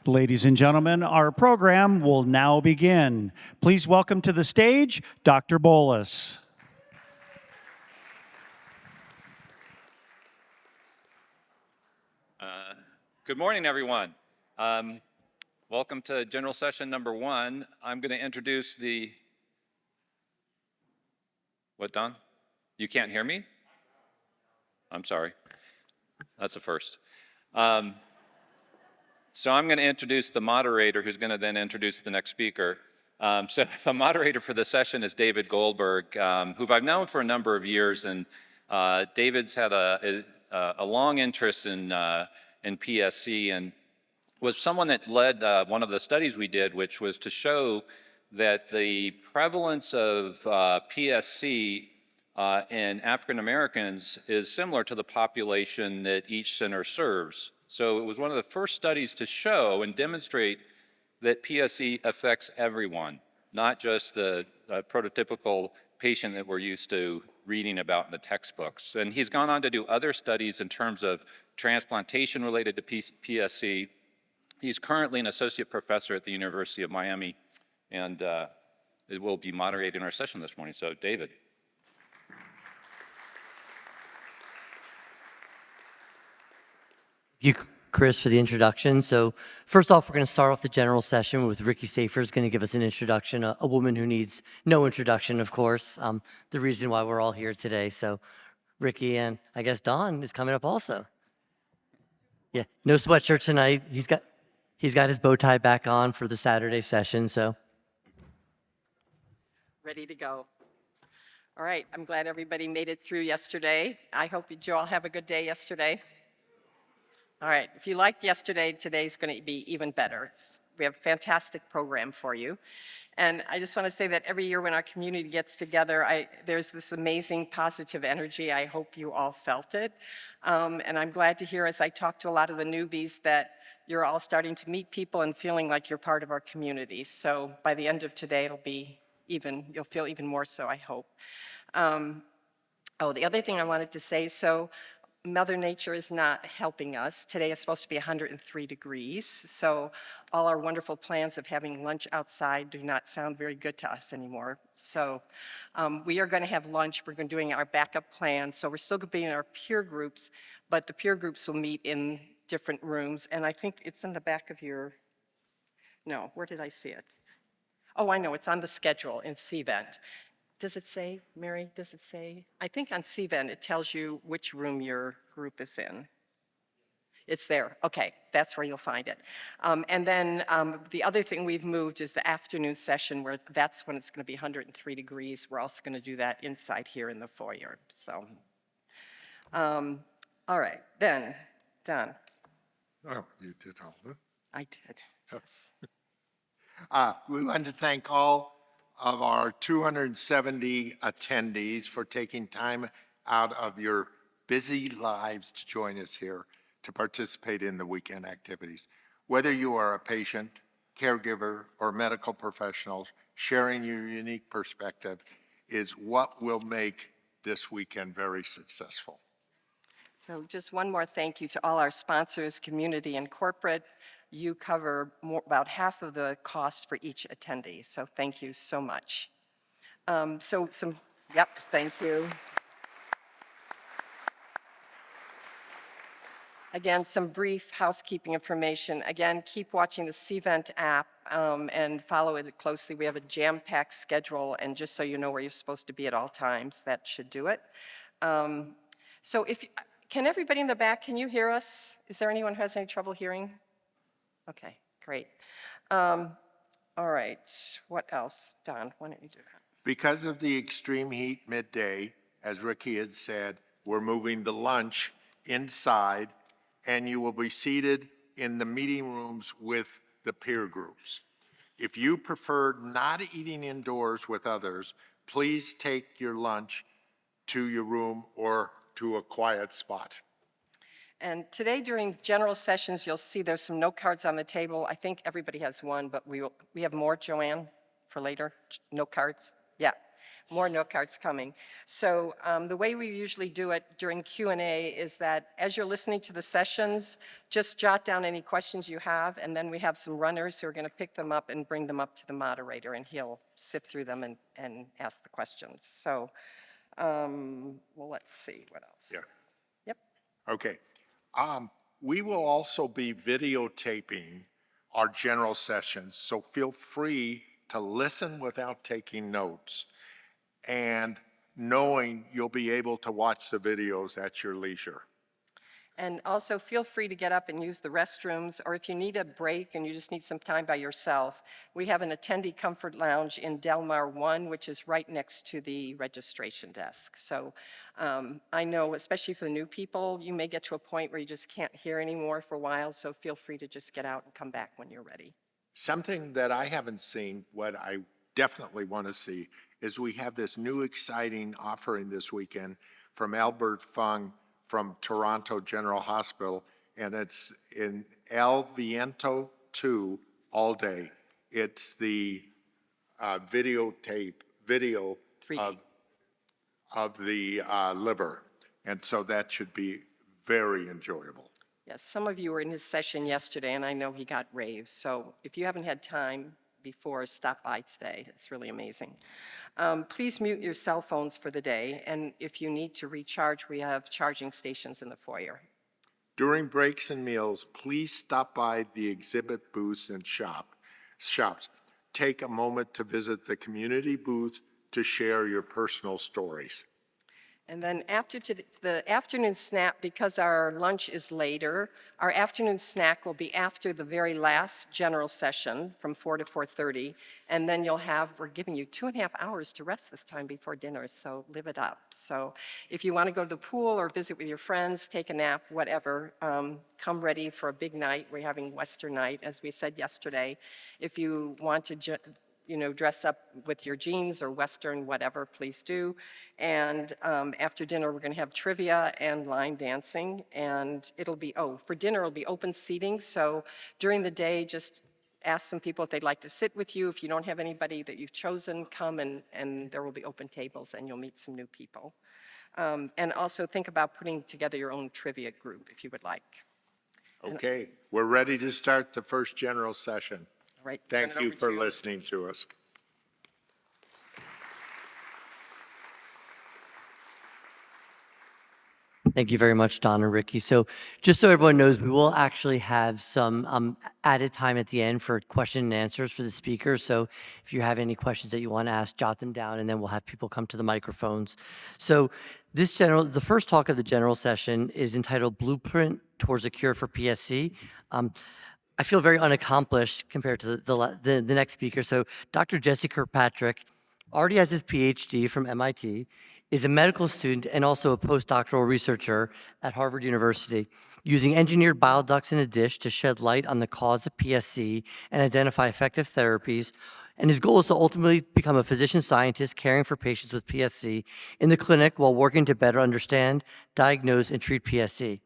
Ladies and gentlemen, our program will now begin. Please welcome to the stage, Dr. Bowlus. Good morning, everyone. Welcome to General Session number 1. I'm going to introduce the... What, Don? You can't hear me? I'm sorry. That's a first. So I'm going to introduce the moderator, who's going to then introduce the next speaker. So the moderator for the session is David Goldberg, who I've known for a number of years, and David's had a long interest in PSC and was someone that led one of the studies we did, which was to show that the prevalence of PSC in African Americans is similar to the population that each center serves. So it was one of the first studies to show and demonstrate that PSC affects everyone, not just the prototypical patient that we're used to reading about in the textbooks. And he's gone on to do other studies in terms of transplantation related to PSC. He's currently an associate professor at the University of Miami, and will be moderating our session this morning. So, David. Thank you, Chris, for the introduction. So first off, we're going to start off the general session with Ricky Safer is going to give us an introduction, a woman who needs no introduction, of course, the reason why we're all here today. So Ricky, and I guess Don is coming up also. Yeah, no sweatshirt tonight. He's got his bow tie back on for the Saturday session, so. Ready to go. All right, I'm glad everybody made it through yesterday. I hope you all have a good day yesterday. All right, if you liked yesterday, today's going to be even better. We have a fantastic program for you. And I just want to say that every year when our community gets together, there's this amazing positive energy. I hope you all felt it. And I'm glad to hear, as I talk to a lot of the newbies, that you're all starting to meet people and feeling like you're part of our community. So by the end of today, you'll feel even more so, I hope. The other thing I wanted to say, so Mother Nature is not helping us. Today is supposed to be 103 degrees, so all our wonderful plans of having lunch outside do not sound very good to us anymore. So we are going to have lunch. We're going to be doing our backup plan. So we're still going to be in our peer groups, but the peer groups will meet in different rooms, and I think it's in the back of your, no, where did I see it? Oh, I know, it's on the schedule in CVent. Does it say, Mary, does it say? I think on CVent it tells you which room your group is in. It's there, okay, that's where you'll find it. And then the other thing we've moved is the afternoon session, where that's when it's gonna be 103 degrees. We're also gonna do that inside here in the foyer, so. All right, then, Don. Oh, you did all that. I did, yes. We want to thank all of our 270 attendees for taking time out of your busy lives to join us here to participate in the weekend activities. Whether you are a patient, caregiver, or medical professional, sharing your unique perspective is what will make this weekend very successful. So just one more thank you to all our sponsors, community and corporate. You cover about half of the cost for each attendee, so thank you so much. Yep, thank you. Again, some brief housekeeping information. Again, keep watching the CVent app and follow it closely. We have a jam-packed schedule, and just so you know where you're supposed to be at all times, that should do it. Can everybody in the back, can you hear us? Is there anyone who has any trouble hearing? Okay, great. All right, what else? Don, why don't you do that? Because of the extreme heat midday, as Ricky had said, we're moving the lunch inside, and you will be seated in the meeting rooms with the peer groups. If you prefer not eating indoors with others, please take your lunch to your room or to a quiet spot. And today during general sessions, you'll see there's some note cards on the table. I think everybody has one, but we have more, Joanne, for later, note cards. Yeah, more note cards coming. So the way we usually do it during Q&A is that as you're listening to the sessions, just jot down any questions you have, and then we have some runners who are going to pick them up and bring them up to the moderator, and he'll sift through them and ask the questions. So, well, let's see, what else? Yeah. Yep. Okay. We will also be videotaping our general sessions, so feel free to listen without taking notes and knowing you'll be able to watch the videos at your leisure. And also feel free to get up and use the restrooms, or if you need a break and you just need some time by yourself, we have an attendee comfort lounge in Delmar 1, which is right next to the registration desk. So I know, especially for the new people, you may get to a point where you just can't hear anymore for a while, so feel free to just get out and come back when you're ready. Something that I haven't seen, what I definitely want to see, is we have this new exciting offering this weekend from Albert Fung from Toronto General Hospital, and it's in El Viento 2 all day. It's the video 3D. of the liver, and so that should be very enjoyable. Yes, some of you were in his session yesterday, and I know he got raves. So if you haven't had time before, stop by today. It's really amazing. Please mute your cell phones for the day, and if you need to recharge, we have charging stations in the foyer. During breaks and meals, please stop by the exhibit booths and shops. Take a moment to visit the community booth to share your personal stories. And then after the afternoon snack, because our lunch is later, our afternoon snack will be after the very last general session from 4 to 4:30. And then we're giving you 2.5 hours to rest this time before dinner, so live it up. So if you want to go to the pool or visit with your friends, take a nap, whatever, come ready for a big night. We're having Western night, as we said yesterday. If you want to dress up with your jeans or Western, whatever, please do. And after dinner, we're going to have trivia and line dancing. And for dinner, it'll be open seating. So during the day, just ask some people if they'd like to sit with you. If you don't have anybody that you've chosen, come and there will be open tables and you'll meet some new people. And also think about putting together your own trivia group if you would like. Okay, we're ready to start the first general session. Right. Thank you for listening to us. Thank you very much, Don and Ricky. So just so everyone knows, we will actually have some added time at the end for question and answers for the speakers. So if you have any questions that you want to ask, jot them down, and then we'll have people come to the microphones. So the first talk of the general session is entitled Blueprint Towards a Cure for PSC. I feel very unaccomplished compared to the next speaker. So Dr. Jesse Kirkpatrick already has his PhD from MIT, is a medical student and also a postdoctoral researcher at Harvard University, using engineered bile ducts in a dish to shed light on the cause of PSC and identify effective therapies. And his goal is to ultimately become a physician scientist caring for patients with PSC in the clinic while working to better understand, diagnose, and treat PSC.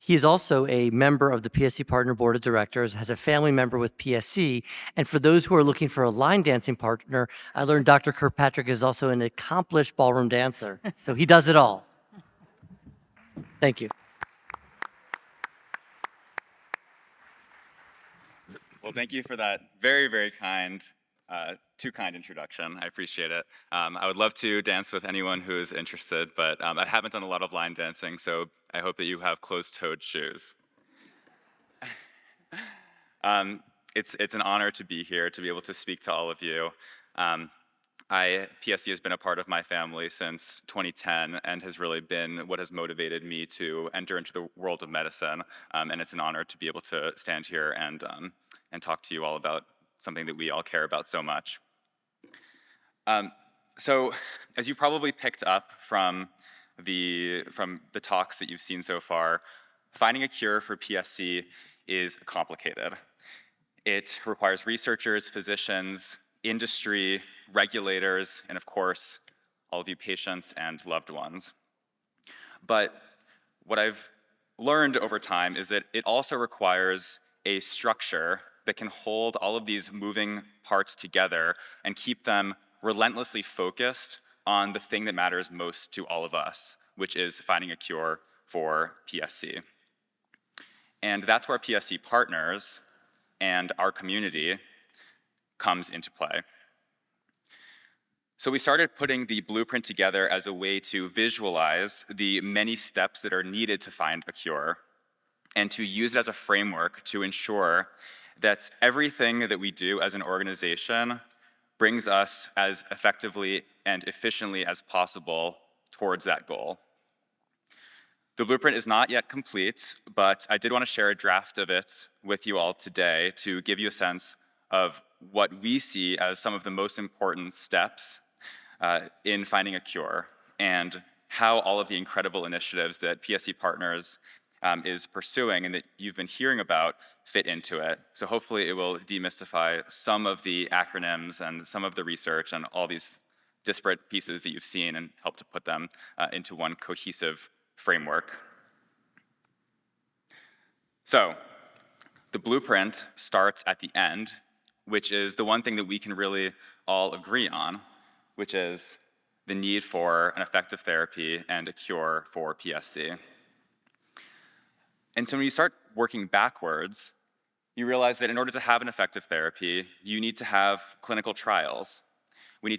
He is also a member of the PSC Partner Board of Directors, has a family member with PSC, and for those who are looking for a line dancing partner, I learned Dr. Kirkpatrick is also an accomplished ballroom dancer, so he does it all. Thank you. Well, thank you for that very, very kind, too kind introduction. I appreciate it. I would love to dance with anyone who is interested, but I haven't done a lot of line dancing, so I hope that you have closed-toed shoes. It's an honor to be here, to be able to speak to all of you. PSC has been a part of my family since 2010 and has really been what has motivated me to enter into the world of medicine. And it's an honor to be able to stand here and talk to you all about something that we all care about so much. So, as you probably picked up from the talks that you've seen so far, finding a cure for PSC is complicated. It requires researchers, physicians, industry, regulators, and of course, all of you patients and loved ones. But what I've learned over time is that it also requires a structure that can hold all of these moving parts together and keep them relentlessly focused on the thing that matters most to all of us, which is finding a cure for PSC. And that's where PSC partners and our community comes into play. So we started putting the blueprint together as a way to visualize the many steps that are needed to find a cure, and to use it as a framework to ensure that everything that we do as an organization brings us as effectively and efficiently as possible towards that goal. The blueprint is not yet complete, but I did want to share a draft of it with you all today to give you a sense of what we see as some of the most important steps in finding a cure, and how all of the incredible initiatives that PSC Partners is pursuing and that you've been hearing about fit into it. So hopefully it will demystify some of the acronyms and some of the research and all these disparate pieces that you've seen, and help to put them into one cohesive framework. So the blueprint starts at the end, which is the one thing that we can really all agree on, which is the need for an effective therapy and a cure for PSC. And so when you start working backwards, you realize that in order to have an effective therapy, you need to have clinical trials. In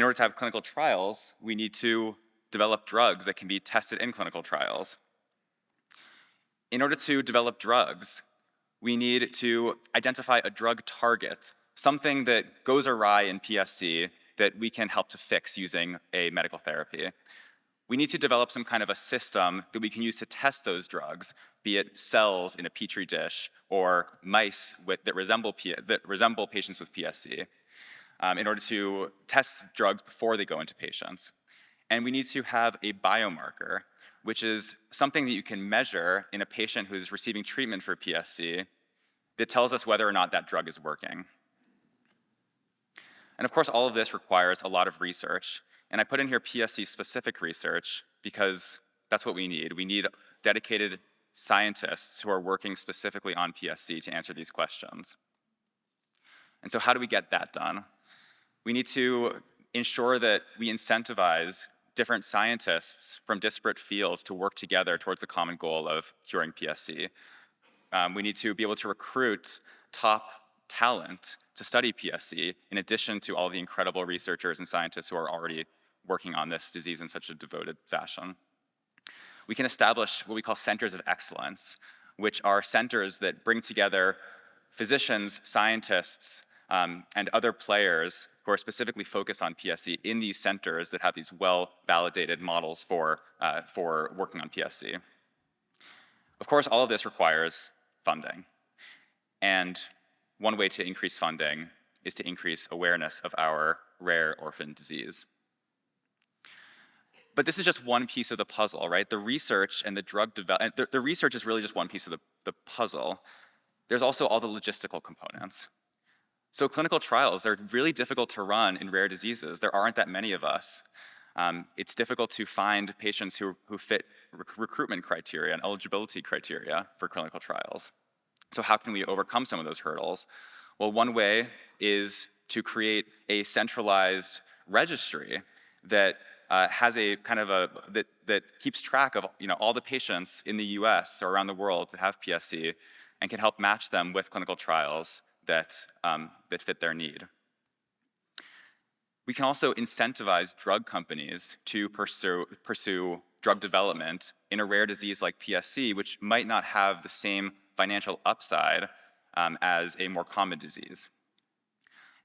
order to have clinical trials, we need to develop drugs that can be tested in clinical trials. In order to develop drugs, we need to identify a drug target, something that goes awry in PSC that we can help to fix using a medical therapy. We need to develop some kind of a system that we can use to test those drugs, be it cells in a petri dish or mice that resemble patients with PSC, in order to test drugs before they go into patients. And we need to have a biomarker, which is something that you can measure in a patient who's receiving treatment for PSC that tells us whether or not that drug is working. And of course, all of this requires a lot of research. And I put in here PSC-specific research because that's what we need. We need dedicated scientists who are working specifically on PSC to answer these questions. And so how do we get that done? We need to ensure that we incentivize different scientists from disparate fields to work together towards the common goal of curing PSC. We need to be able to recruit top talent to study PSC, in addition to all the incredible researchers and scientists who are already working on this disease in such a devoted fashion. We can establish what we call centers of excellence, which are centers that bring together physicians, scientists, and other players who are specifically focused on PSC in these centers that have these well-validated models for working on PSC. Of course, all of this requires funding. And one way to increase funding is to increase awareness of our rare orphan disease. But this is just one piece of the puzzle, right? The research and the drug development, the research is really just one piece of the puzzle. There's also all the logistical components. So clinical trials, they're really difficult to run in rare diseases. There aren't that many of us. It's difficult to find patients who fit recruitment criteria and eligibility criteria for clinical trials. So how can we overcome some of those hurdles? Well, one way is to create a centralized registry that has a kind of that keeps track of all the patients in the US or around the world that have PSC, and can help match them with clinical trials that fit their need. We can also incentivize drug companies to pursue drug development in a rare disease like PSC, which might not have the same financial upside as a more common disease.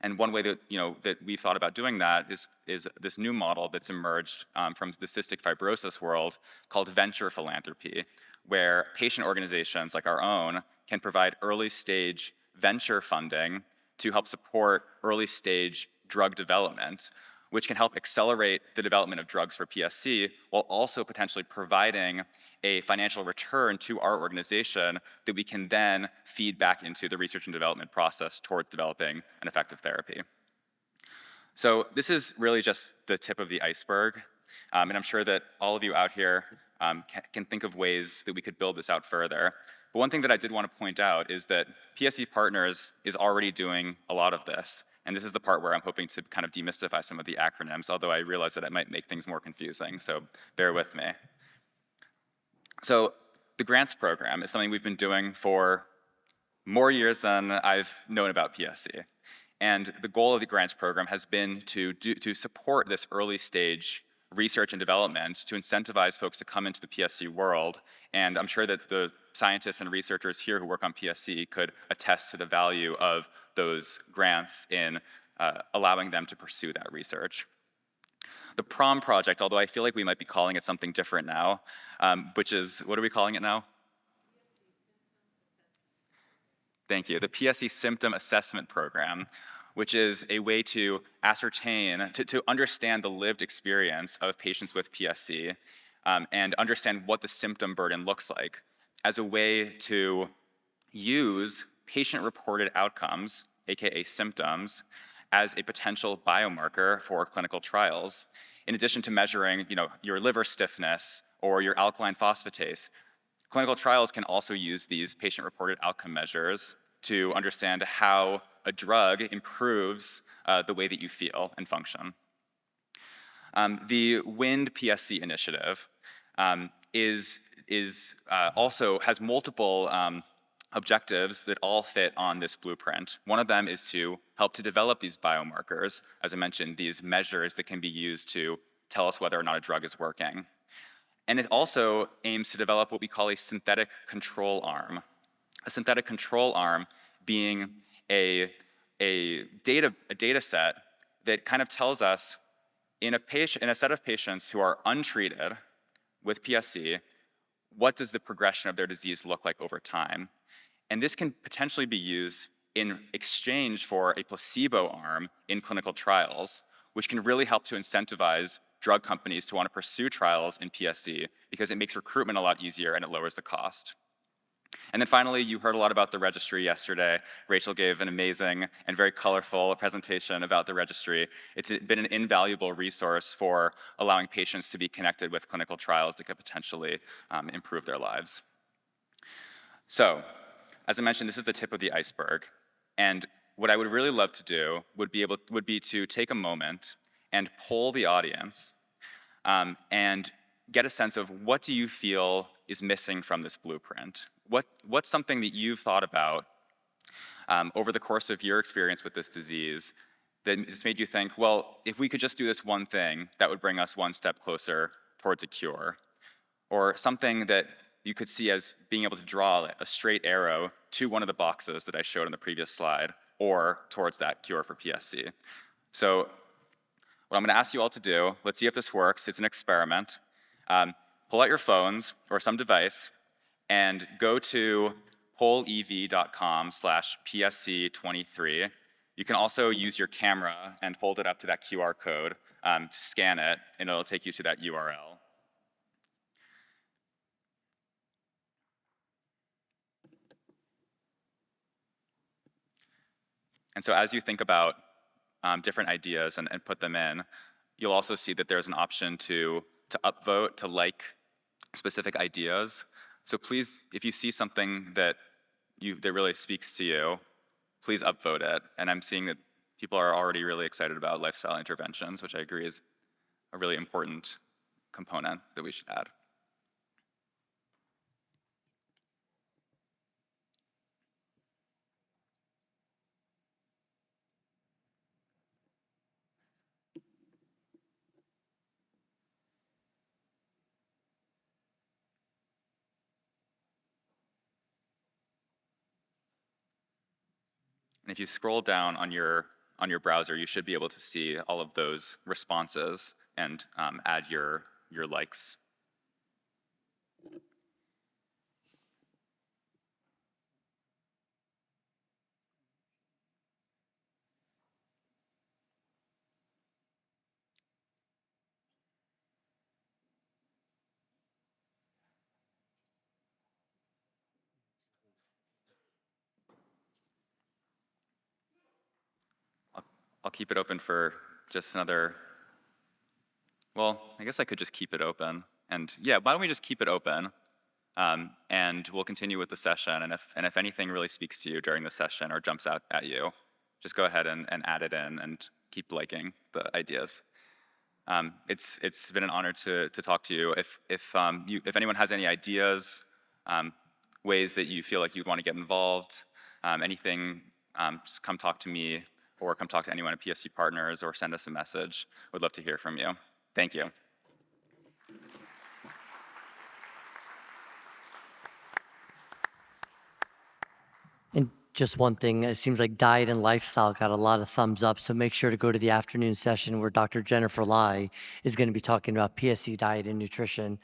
And one way that that we've thought about doing that is this new model that's emerged from the cystic fibrosis world called venture philanthropy, where patient organizations like our own can provide early stage venture funding to help support early stage drug development, which can help accelerate the development of drugs for PSC, while also potentially providing a financial return to our organization that we can then feed back into the research and development process towards developing an effective therapy. So this is really just the tip of the iceberg, and I'm sure that all of you out here can think of ways that we could build this out further. But one thing that I did want to point out is that PSC Partners is already doing a lot of this. And this is the part where I'm hoping to kind of demystify some of the acronyms, although I realize that it might make things more confusing, so bear with me. So the grants program is something we've been doing for more years than I've known about PSC. And the goal of the grants program has been to support this early stage research and development to incentivize folks to come into the PSC world. And I'm sure that the scientists and researchers here who work on PSC could attest to the value of those grants in allowing them to pursue that research. The PROM project, although I feel like we might be calling it something different now, which is, what are we calling it now? Thank you. The PSC Symptom Assessment Program, which is a way to ascertain, to understand the lived experience of patients with PSC and understand what the symptom burden looks like as a way to use patient-reported outcomes, aka symptoms, as a potential biomarker for clinical trials. In addition to measuring, your liver stiffness or your alkaline phosphatase, clinical trials can also use these patient-reported outcome measures to understand how a drug improves the way that you feel and function. The WIND PSC initiative also has multiple objectives that all fit on this blueprint. One of them is to help to develop these biomarkers, as I mentioned, these measures that can be used to tell us whether or not a drug is working. And it also aims to develop what we call a synthetic control arm. A synthetic control arm being a data set that kind of tells us in a set of patients who are untreated with PSC, what does the progression of their disease look like over time? And this can potentially be used in exchange for a placebo arm in clinical trials, which can really help to incentivize drug companies to want to pursue trials in PSC because it makes recruitment a lot easier and it lowers the cost. And then finally, you heard a lot about the registry yesterday. Rachel gave an amazing and very colorful presentation about the registry. It's been an invaluable resource for allowing patients to be connected with clinical trials that could potentially improve their lives. So, as I mentioned, this is the tip of the iceberg. And what I would really love to do would be to take a moment and poll the audience and get a sense of what do you feel is missing from this blueprint? What's something that you've thought about over the course of your experience with this disease that has made you think, well, if we could just do this one thing, that would bring us one step closer towards a cure? Or something that you could see as being able to draw a straight arrow to one of the boxes that I showed on the previous slide, or towards that cure for PSC. So what I'm gonna ask you all to do, let's see if this works, it's an experiment. Pull out your phones or some device and go to pollev.com/PSC23. You can also use your camera and hold it up to that QR code to scan it, and it'll take you to that URL. And so as you think about different ideas and put them in, you'll also see that there's an option to upvote, to like specific ideas. So please, if you see something that really speaks to you, please upvote it. And I'm seeing that people are already really excited about lifestyle interventions, which I agree is a really important component that we should add. And if you scroll down on your browser, you should be able to see all of those responses and add your likes. I'll keep it open for just another, well, I guess I could just keep it open. And yeah, why don't we just keep it open? And we'll continue with the session. And if anything really speaks to you during the session or jumps out at you, just go ahead and add it in and keep liking the ideas. It's been an honor to talk to you. If anyone has any ideas, ways that you feel like you'd want to get involved, anything, just come talk to me or come talk to anyone at PSC Partners or send us a message. We'd love to hear from you. Thank you. And just one thing, it seems like diet and lifestyle got a lot of thumbs up, so make sure to go to the afternoon session where Dr. Jennifer Lai is going to be talking about PSC diet and nutrition,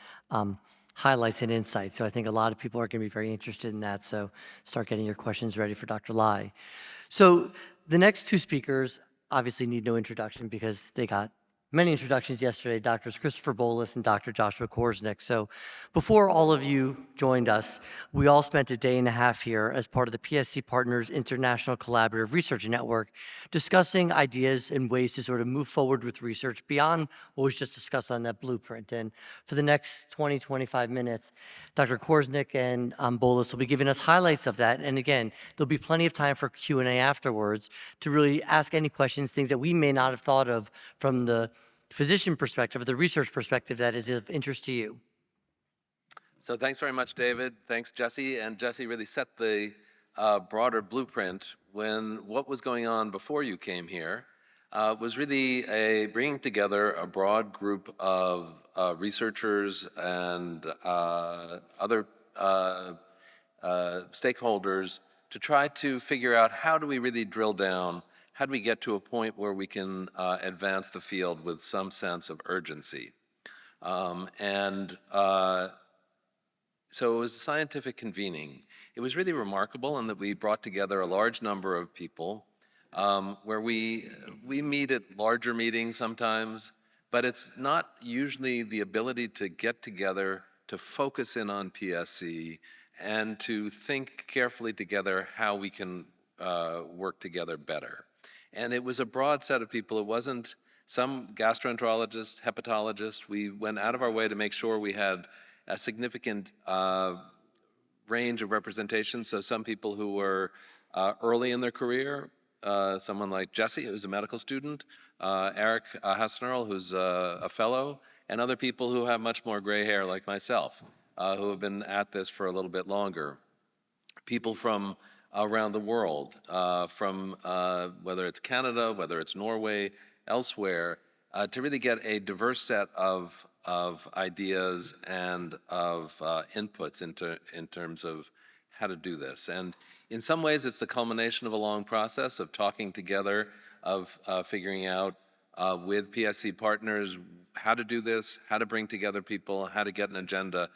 highlights and insights. So I think a lot of people are going to be very interested in that, so start getting your questions ready for Dr. Lai. So the next two speakers obviously need no introduction because they got many introductions yesterday, Drs. Christopher Bowlus and Dr. Joshua Korzenik. So before all of you joined us, we all spent a day and a half here as part of the PSC Partners International Collaborative Research Network discussing ideas and ways to sort of move forward with research beyond what was just discussed on that blueprint. And for the next 20, 25 minutes, Dr. Korzenik and Bowlus will be giving us highlights of that. And again, there'll be plenty of time for Q&A afterwards to really ask any questions, things that we may not have thought of from the physician perspective, or the research perspective that is of interest to you. So thanks very much, David. Thanks, Jesse. And Jesse really set the broader blueprint when what was going on before you came here was really bringing together a broad group of researchers and other stakeholders to try to figure out how do we really drill down, how do we get to a point where we can advance the field with some sense of urgency. So it was a scientific convening. It was really remarkable in that we brought together a large number of people where we meet at larger meetings sometimes, but it's not usually the ability to get together to focus in on PSC and to think carefully together how we can work together better. And it was a broad set of people. It wasn't some gastroenterologists, hepatologists. We went out of our way to make sure we had a significant range of representation. So some people who were early in their career, someone like Jesse, who's a medical student, Eric Hasnerl, who's a fellow, and other people who have much more gray hair like myself, who have been at this for a little bit longer. People from around the world, from whether it's Canada, whether it's Norway, elsewhere, to really get a diverse set of ideas and of inputs in terms of how to do this. And in some ways, it's the culmination of a long process of talking together, of figuring out with PSC partners how to do this, how to bring together people, how to get an agenda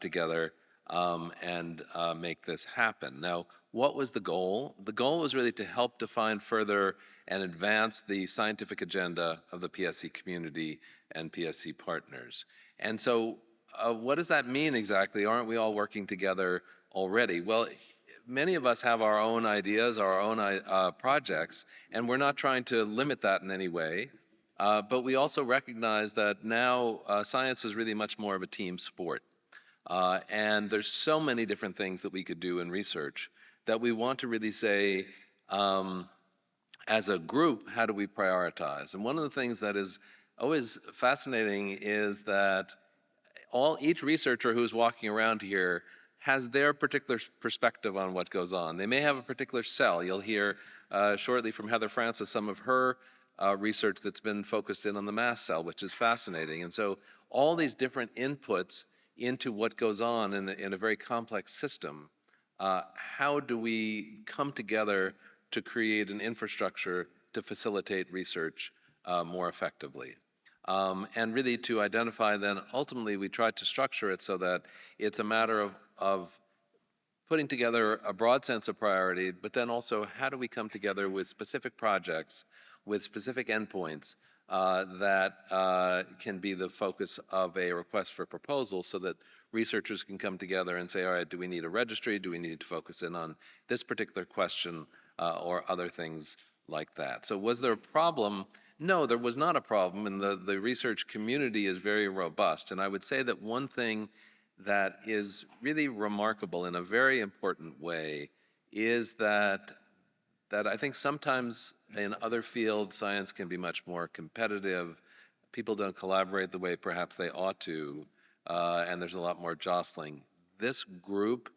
together and make this happen. Now, what was the goal? The goal was really to help define further and advance the scientific agenda of the PSC community and PSC partners. And so what does that mean exactly? Aren't we all working together already? Well, many of us have our own ideas, our own projects, and we're not trying to limit that in any way. But we also recognize that now science is really much more of a team sport. And there's so many different things that we could do in research that we want to really say, as a group, how do we prioritize? And one of the things that is always fascinating is that each researcher who's walking around here has their particular perspective on what goes on. They may have a particular cell. You'll hear shortly from Heather Francis some of her research that's been focused in on the mast cell, which is fascinating. And so all these different inputs into what goes on in a very complex system, how do we come together to create an infrastructure to facilitate research more effectively? And really to identify then, ultimately we tried to structure it so that it's a matter of putting together a broad sense of priority, but then also how do we come together with specific projects, with specific endpoints that can be the focus of a request for proposal so that researchers can come together and say, all right, do we need a registry? Do we need to focus in on this particular question or other things like that? So was there a problem? No, there was not a problem, and the research community is very robust. And I would say that one thing that is really remarkable in a very important way is that that I think sometimes in other fields, science can be much more competitive. People don't collaborate the way perhaps they ought to, and there's a lot more jostling. This group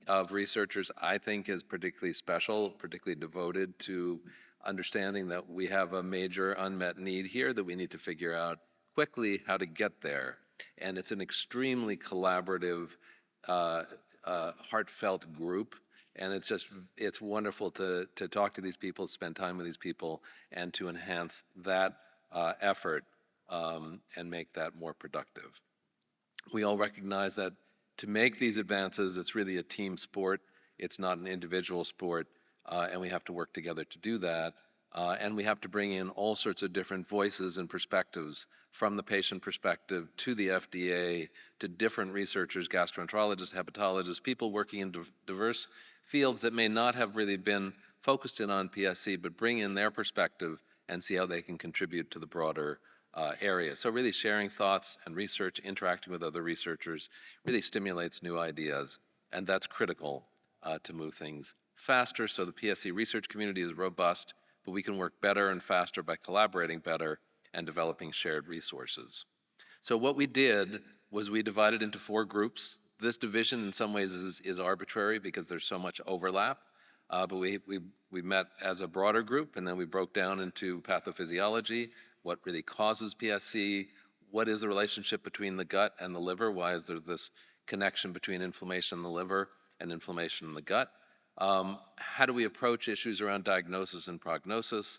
of researchers, I think, is particularly special, particularly devoted to understanding that we have a major unmet need here that we need to figure out quickly how to get there. And it's an extremely collaborative, heartfelt group. And it's wonderful to talk to these people, spend time with these people, and to enhance that effort and make that more productive. We all recognize that to make these advances, it's really a team sport. It's not an individual sport, and we have to work together to do that. And we have to bring in all sorts of different voices and perspectives, from the patient perspective to the FDA, to different researchers, gastroenterologists, hepatologists, people working in diverse fields that may not have really been focused in on PSC, but bring in their perspective and see how they can contribute to the broader area. So really sharing thoughts and research, interacting with other researchers, really stimulates new ideas, and that's critical to move things faster. So the PSC research community is robust, but we can work better and faster by collaborating better and developing shared resources. So what we did was we divided into 4 groups. This division in some ways is arbitrary because there's so much overlap, but we met as a broader group, and then we broke down into pathophysiology, what really causes PSC, what is the relationship between the gut and the liver, why is there this connection between inflammation in the liver and inflammation in the gut, how do we approach issues around diagnosis and prognosis,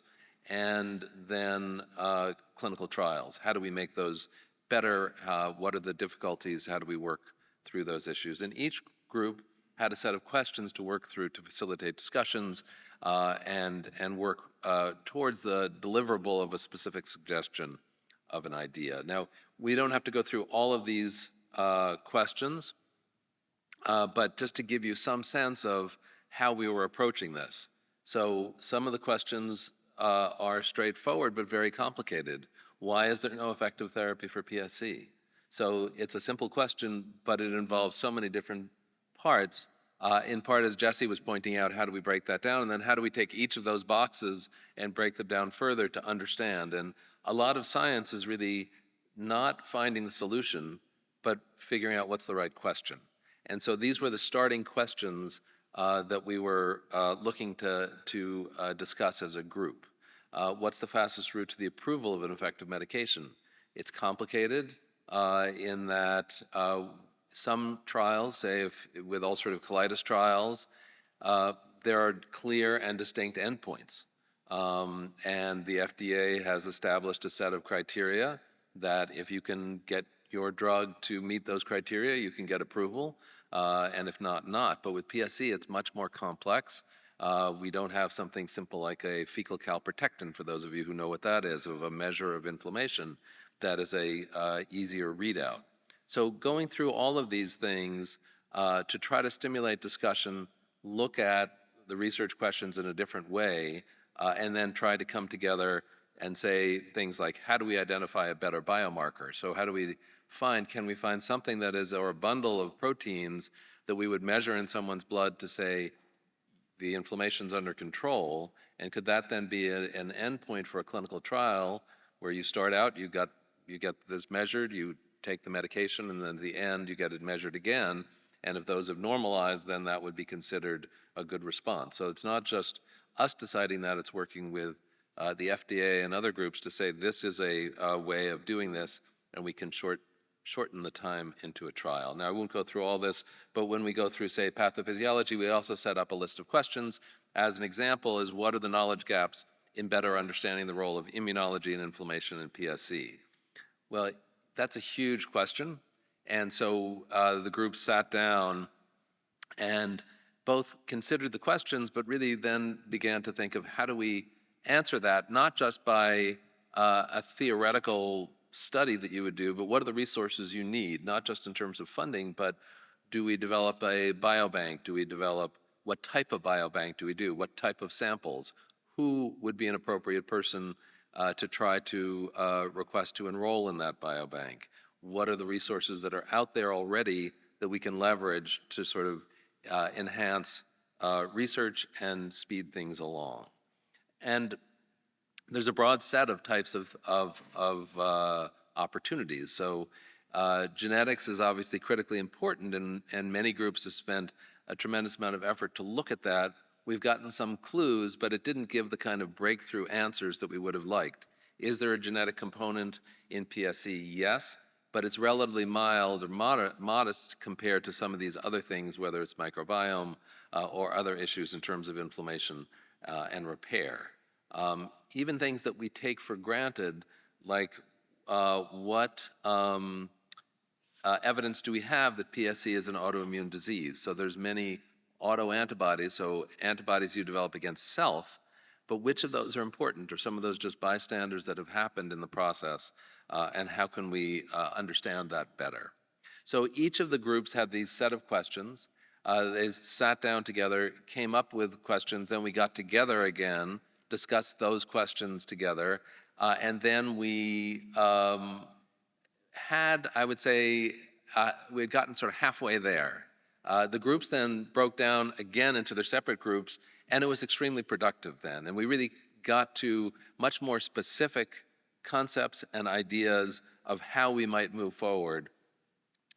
and then clinical trials. How do we make those better? What are the difficulties? How do we work through those issues? And each group had a set of questions to work through to facilitate discussions and work towards the deliverable of a specific suggestion of an idea. Now, we don't have to go through all of these questions, but just to give you some sense of how we were approaching this. So some of the questions are straightforward but very complicated. Why is there no effective therapy for PSC? So it's a simple question, but it involves so many different parts. In part, as Jesse was pointing out, how do we break that down? And then how do we take each of those boxes and break them down further to understand? And a lot of science is really not finding the solution, but figuring out what's the right question. And so these were the starting questions that we were looking to discuss as a group. What's the fastest route to the approval of an effective medication? It's complicated in that some trials, say with ulcerative colitis trials, there are clear and distinct endpoints. And the FDA has established a set of criteria that if you can get your drug to meet those criteria, you can get approval, and if not, not. But with PSC, it's much more complex. We don't have something simple like a fecal calprotectin, for those of you who know what that is, of a measure of inflammation that is a easier readout. So going through all of these things to try to stimulate discussion, look at the research questions in a different way, and then try to come together and say things like, how do we identify a better biomarker? So how do we can we find something that is, or a bundle of proteins that we would measure in someone's blood to say the inflammation's under control, and could that then be an endpoint for a clinical trial where you start out, you get this measured, you take the medication, and then at the end you get it measured again, and if those have normalized, then that would be considered a good response. So it's not just us deciding that, it's working with the FDA and other groups to say this is a way of doing this, and we can shorten the time into a trial. Now, I won't go through all this, but when we go through, say, pathophysiology, we also set up a list of questions. As an example is, what are the knowledge gaps in better understanding the role of immunology and inflammation in PSC? Well, that's a huge question. And so the group sat down and both considered the questions, but really then began to think of how do we answer that, not just by a theoretical study that you would do, but what are the resources you need, not just in terms of funding, but do we develop a biobank? Do we develop, what type of biobank do we do? What type of samples? Who would be an appropriate person to try to request to enroll in that biobank? What are the resources that are out there already that we can leverage to sort of enhance research and speed things along. And there's a broad set of types of opportunities. So genetics is obviously critically important, and many groups have spent a tremendous amount of effort to look at that. We've gotten some clues, but it didn't give the kind of breakthrough answers that we would have liked. Is there a genetic component in PSC? Yes, but it's relatively mild or modest compared to some of these other things, whether it's microbiome or other issues in terms of inflammation and repair. Even things that we take for granted, like what evidence do we have that PSC is an autoimmune disease? So there's many autoantibodies, so antibodies you develop against self, but which of those are important? Or some of those just bystanders that have happened in the process? And how can we understand that better? So each of the groups had these set of questions. They sat down together, came up with questions, then we got together again, discussed those questions together, and then we had, I would say, we had gotten sort of halfway there. The groups then broke down again into their separate groups, and it was extremely productive then. And we really got to much more specific concepts and ideas of how we might move forward.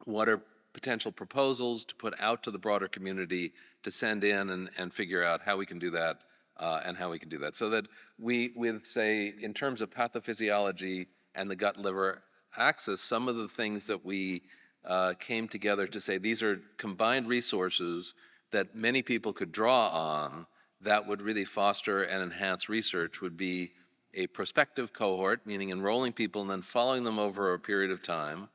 What are potential proposals to put out to the broader community to send in and figure out how we can do that and how we can do that. So that we, with say, in terms of pathophysiology and the gut-liver axis, some of the things that we came together to say these are combined resources that many people could draw on that would really foster and enhance research would be a prospective cohort, meaning enrolling people and then following them over a period of time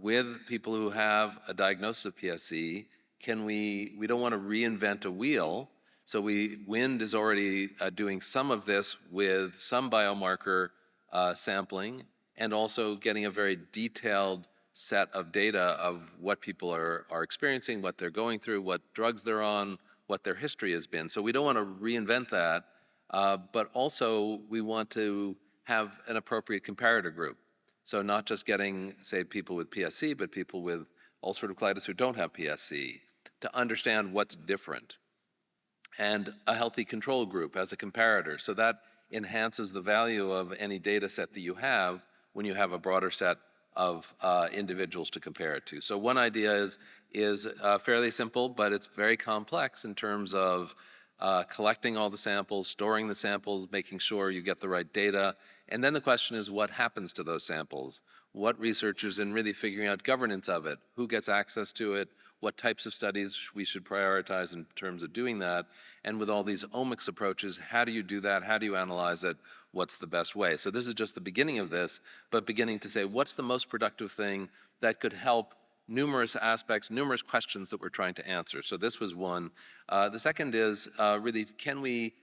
with people who have a diagnosis of PSC. We don't want to reinvent a wheel, so WIND is already doing some of this with some biomarker sampling and also getting a very detailed set of data of what people are experiencing, what they're going through, what drugs they're on, what their history has been. So we don't want to reinvent that, but also we want to have an appropriate comparator group. So not just getting, say, people with PSC, but people with ulcerative colitis who don't have PSC to understand what's different. And a healthy control group as a comparator. So that enhances the value of any data set that you have when you have a broader set of individuals to compare it to. So one idea is fairly simple, but it's very complex in terms of collecting all the samples, storing the samples, making sure you get the right data. And then the question is what happens to those samples? What researchers and really figuring out governance of it? Who gets access to it? What types of studies we should prioritize in terms of doing that? And with all these omics approaches, how do you do that? How do you analyze it? What's the best way? So this is just the beginning of this, but beginning to say what's the most productive thing that could help numerous aspects, numerous questions that we're trying to answer. So this was one. The second is really, can we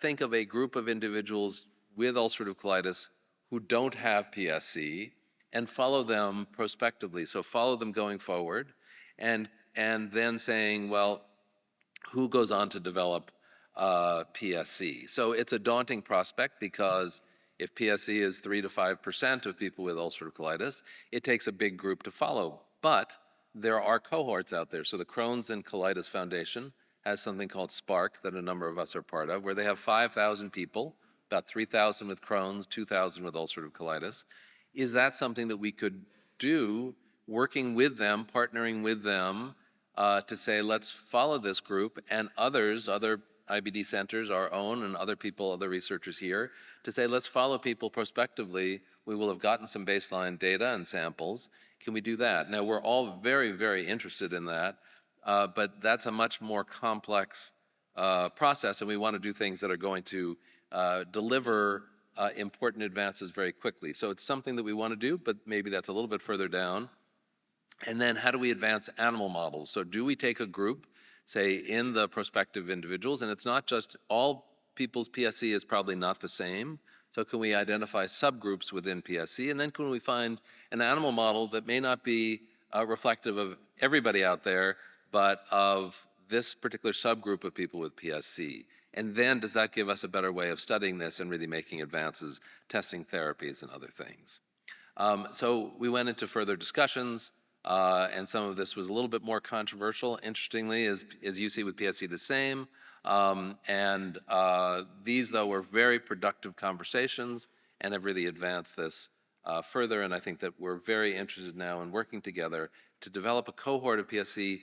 think of a group of individuals with ulcerative colitis who don't have PSC and follow them prospectively? So follow them going forward and then saying, well, who goes on to develop PSC? So it's a daunting prospect because if PSC is 3 to 5% of people with ulcerative colitis, it takes a big group to follow. But there are cohorts out there. So the Crohn's and Colitis Foundation has something called SPARK that a number of us are part of, where they have 5,000 people, about 3,000 with Crohn's, 2,000 with ulcerative colitis. Is that something that we could do, working with them, partnering with them, to say, let's follow this group and others, other IBD centers, our own and other people, other researchers here, to say, let's follow people prospectively. We will have gotten some baseline data and samples. Can we do that? Now, we're all very, very interested in that, but that's a much more complex process, and we want to do things that are going to deliver important advances very quickly. So it's something that we want to do, but maybe that's a little bit further down. And then how do we advance animal models? So do we take a group, say, in the prospective individuals, and it's not just all people's PSC is probably not the same. So can we identify subgroups within PSC? And then can we find an animal model that may not be reflective of everybody out there, but of this particular subgroup of people with PSC? And then does that give us a better way of studying this and really making advances, testing therapies and other things? So we went into further discussions. and some of this was a little bit more controversial. Interestingly, as you see with PSC, the same. These, though, were very productive conversations and have really advanced this further. And I think that we're very interested now in working together to develop a cohort of PSC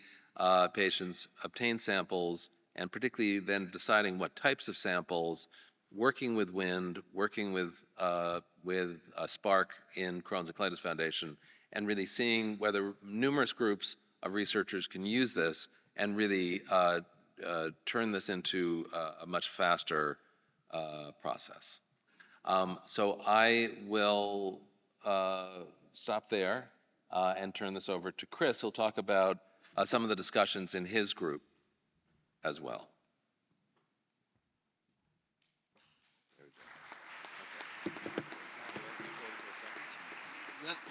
patients, obtain samples, and particularly then deciding what types of samples, working with WIND, working with Spark in Crohn's and Colitis Foundation, and really seeing whether numerous groups of researchers can use this and really turn this into a much faster process. So I will stop there and turn this over to Chris, who'll talk about some of the discussions in his group as well.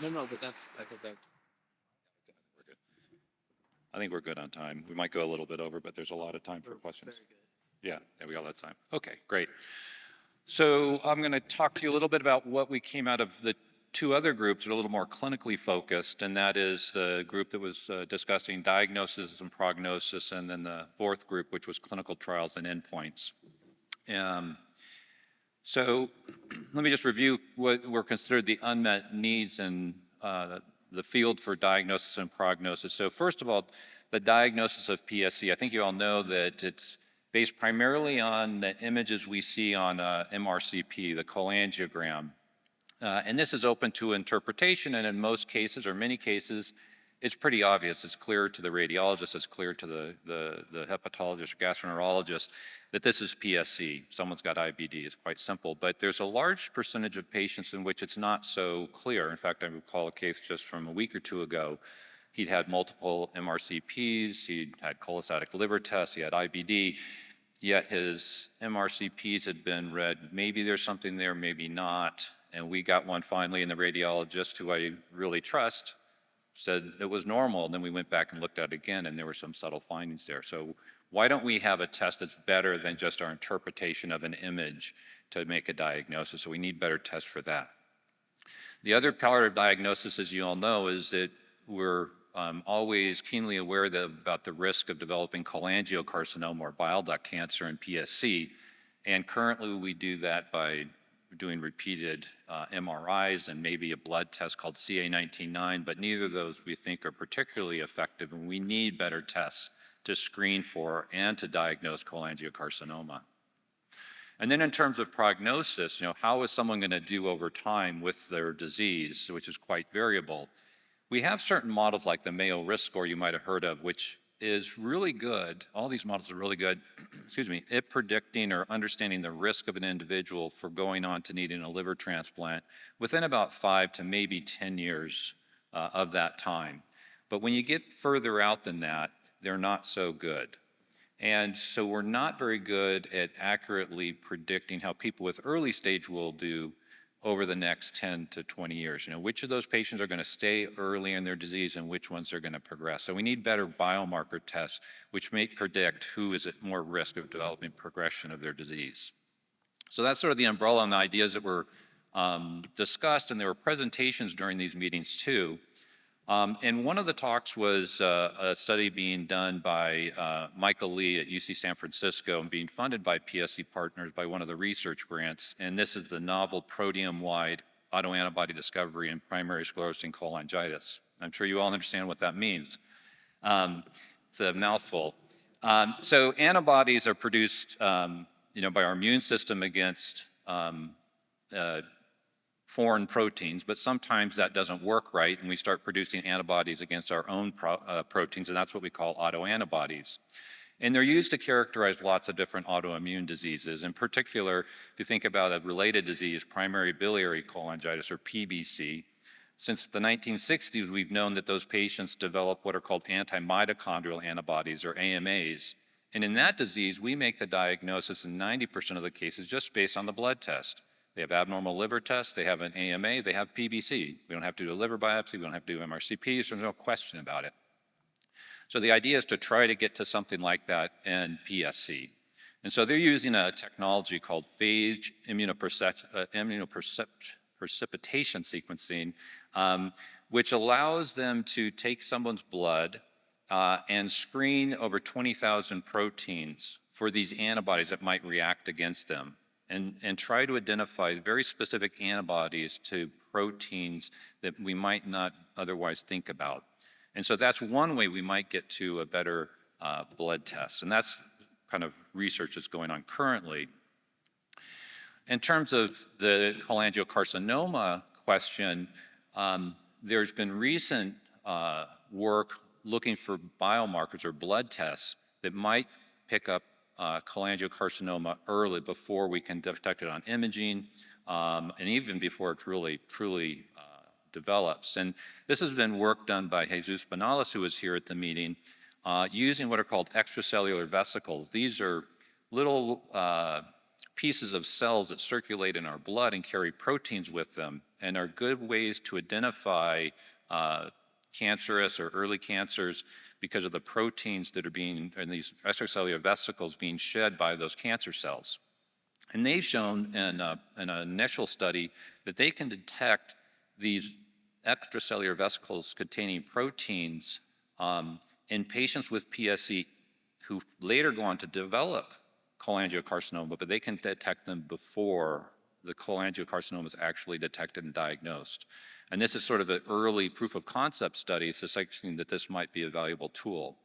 No, but that's, I think that. I think we're good on time. We might go a little bit over, but there's a lot of time for questions. Yeah, we got a lot of time. Okay, great. So I'm going to talk to you a little bit about what we came out of the two other groups that are a little more clinically focused, and that is the group that was discussing diagnosis and prognosis, and then the fourth group, which was clinical trials and endpoints. So let me just review what were considered the unmet needs in the field for diagnosis and prognosis. So first of all, the diagnosis of PSC. I think you all know that it's based primarily on the images we see on MRCP, the cholangiogram. And this is open to interpretation, and in most cases, or many cases, it's pretty obvious. It's clear to the radiologist, it's clear to the hepatologist or gastroenterologist that this is PSC. Someone's got IBD. It's quite simple. But there's a large percentage of patients in which it's not so clear. In fact, I recall a case just from a week or two ago. He'd had multiple MRCPs, he'd had cholestatic liver tests, he had IBD, yet his MRCPs had been read. Maybe there's something there, maybe not. And we got one finally, and the radiologist, who I really trust, said it was normal. And then we went back and looked at it again, and there were some subtle findings there. So why don't we have a test that's better than just our interpretation of an image to make a diagnosis? So we need better tests for that. The other part of diagnosis, as you all know, is that we're always keenly aware about the risk of developing cholangiocarcinoma or bile duct cancer in PSC. And currently we do that by doing repeated MRIs and maybe a blood test called CA19-9, but neither of those we think are particularly effective, and we need better tests to screen for and to diagnose cholangiocarcinoma. And then in terms of prognosis, how is someone going to do over time with their disease, which is quite variable? We have certain models like the Mayo Risk Score you might have heard of, which is really good. All these models are really good, excuse me, at predicting or understanding the risk of an individual for going on to needing a liver transplant within about 5 to maybe 10 years of that time. But when you get further out than that, they're not so good. And so we're not very good at accurately predicting how people with early stage will do over the next 10 to 20 years. Which of those patients are going to stay early in their disease and which ones are going to progress. So we need better biomarker tests which may predict who is at more risk of developing progression of their disease. So that's sort of the umbrella and the ideas that were discussed, and there were presentations during these meetings too. And one of the talks was a study being done by Michael Lee at UC San Francisco and being funded by PSC Partners by one of the research grants. And this is the novel proteome-wide autoantibody discovery in primary sclerosing cholangitis. I'm sure you all understand what that means. It's a mouthful. So antibodies are produced by our immune system against foreign proteins, but sometimes that doesn't work right, and we start producing antibodies against our own proteins, and that's what we call autoantibodies. And they're used to characterize lots of different autoimmune diseases. In particular, if you think about a related disease, primary biliary cholangitis, or PBC, since the 1960s, we've known that those patients develop what are called anti-mitochondrial antibodies, or AMAs. And in that disease, we make the diagnosis in 90% of the cases just based on the blood test. They have abnormal liver tests, they have an AMA, they have PBC. We don't have to do a liver biopsy, we don't have to do MRCP, so there's no question about it. So the idea is to try to get to something like that in PSC. And so they're using a technology called phage immunoprecipitation sequencing, which allows them to take someone's blood and screen over 20,000 proteins for these antibodies that might react against them, and try to identify very specific antibodies to proteins that we might not otherwise think about. And so that's one way we might get to a better blood test, and that's kind of research that's going on currently. In terms of the cholangiocarcinoma question, there's been recent work looking for biomarkers or blood tests that might pick up cholangiocarcinoma early before we can detect it on imaging, and even before it truly develops. And this has been work done by Jesus Benales, who was here at the meeting, using what are called extracellular vesicles. These are little pieces of cells that circulate in our blood and carry proteins with them, and are good ways to identify cancerous or early cancers because of the proteins that are being, in these extracellular vesicles, being shed by those cancer cells. And they've shown in an initial study that they can detect these extracellular vesicles containing proteins in patients with PSC who later go on to develop cholangiocarcinoma, but they can detect them before the cholangiocarcinoma is actually detected and diagnosed. And this is sort of an early proof of concept study suggesting that this might be a valuable tool.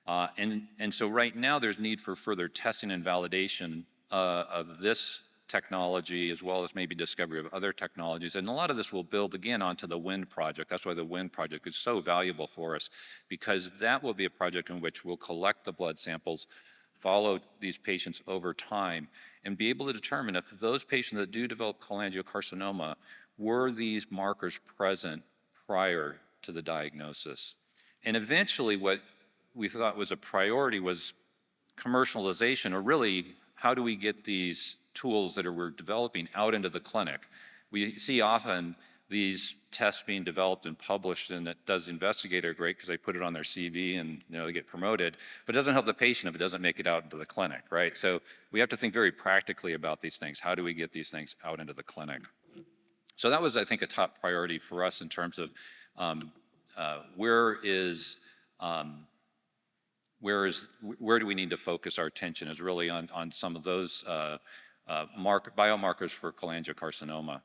And so right now there's need for further testing and validation of this technology, as well as maybe discovery of other technologies. And a lot of this will build again onto the WIND project. That's why the WIND project is so valuable for us, because that will be a project in which we'll collect the blood samples, follow these patients over time, and be able to determine if those patients that do develop cholangiocarcinoma, were these markers present prior to the diagnosis. And eventually what we thought was a priority was commercialization, or really, how do we get these tools that we're developing out into the clinic? We see often these tests being developed and published, and it does the investigator great because they put it on their CV and they get promoted, but it doesn't help the patient if it doesn't make it out into the clinic, right? So we have to think very practically about these things. How do we get these things out into the clinic? So that was, I think, a top priority for us in terms of where do we need to focus our attention, is really on some of those biomarkers for cholangiocarcinoma.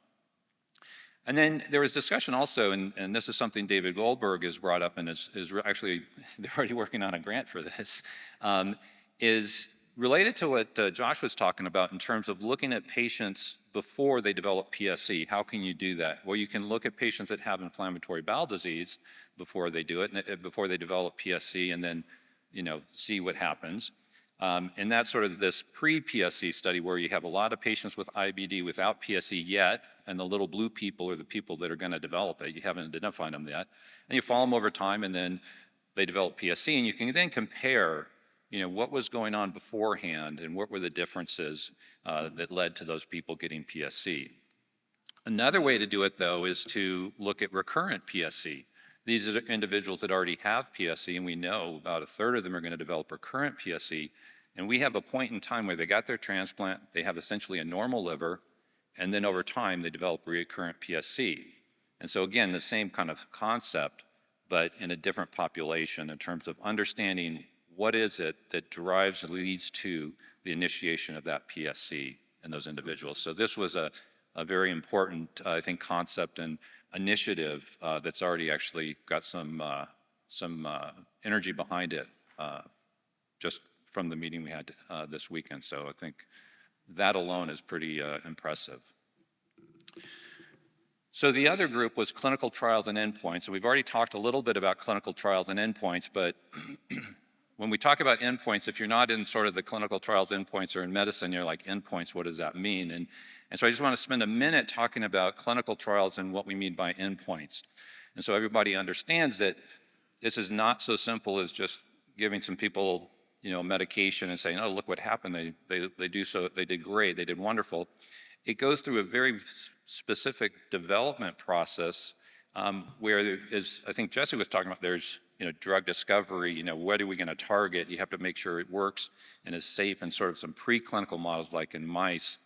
And then there was discussion also, and this is something David Goldberg has brought up, and is actually, they're already working on a grant for this, is related to what Josh was talking about in terms of looking at patients before they develop PSC. How can you do that? Well, you can look at patients that have inflammatory bowel disease before they do it, before they develop PSC, and then see what happens. And that's sort of this pre-PSC study where you have a lot of patients with IBD without PSC yet, and the little blue people are the people that are going to develop it. You haven't identified them yet. And you follow them over time, and then they develop PSC, and you can then compare what was going on beforehand and what were the differences that led to those people getting PSC. Another way to do it, though, is to look at recurrent PSC. These are individuals that already have PSC, and we know about a third of them are going to develop recurrent PSC. And we have a point in time where they got their transplant, they have essentially a normal liver, and then over time they develop recurrent PSC. And so again, the same kind of concept, but in a different population in terms of understanding what is it that drives and leads to the initiation of that PSC in those individuals. So this was a very important, I think, concept and initiative that's already actually got some energy behind it just from the meeting we had this weekend. So I think that alone is pretty impressive. So the other group was clinical trials and endpoints. And we've already talked a little bit about clinical trials and endpoints, but when we talk about endpoints, if you're not in sort of the clinical trials endpoints or in medicine, you're like, endpoints, what does that mean? And so I just want to spend a minute talking about clinical trials and what we mean by endpoints. And so everybody understands that this is not so simple as just giving some people medication and saying, oh, look what happened. They did great, they did wonderful. It goes through a very specific development process where there is, I think Jesse was talking about, there's drug discovery, what are we going to target? You have to make sure it works and is safe in sort of some preclinical models like in mice.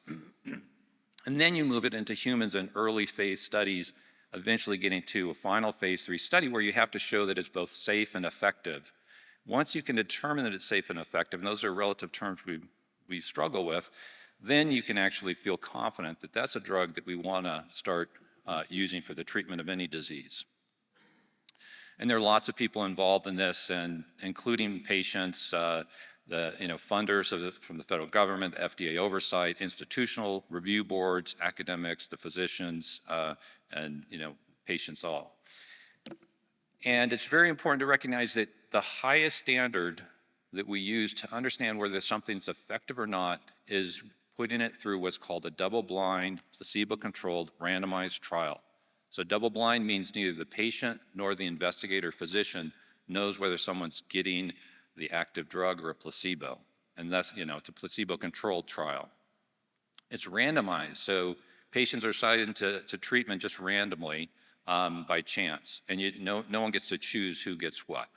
And then you move it into humans in early phase studies eventually getting to a final phase 3 study where you have to show that it's both safe and effective. Once you can determine that it's safe and effective, and those are relative terms we struggle with, then you can actually feel confident that that's a drug that we want to start using for the treatment of any disease. And there are lots of people involved in this, and including patients, the funders from the federal government, the FDA oversight, institutional review boards, academics, the physicians, and patients all. And it's very important to recognize that the highest standard that we use to understand whether something's effective or not is putting it through what's called a double-blind, placebo-controlled, randomized trial. So double-blind means neither the patient nor the investigator physician knows whether someone's getting the active drug or a placebo. And that's, it's a placebo-controlled trial. It's randomized, so patients are assigned to treatment just randomly by chance, and no one gets to choose who gets what.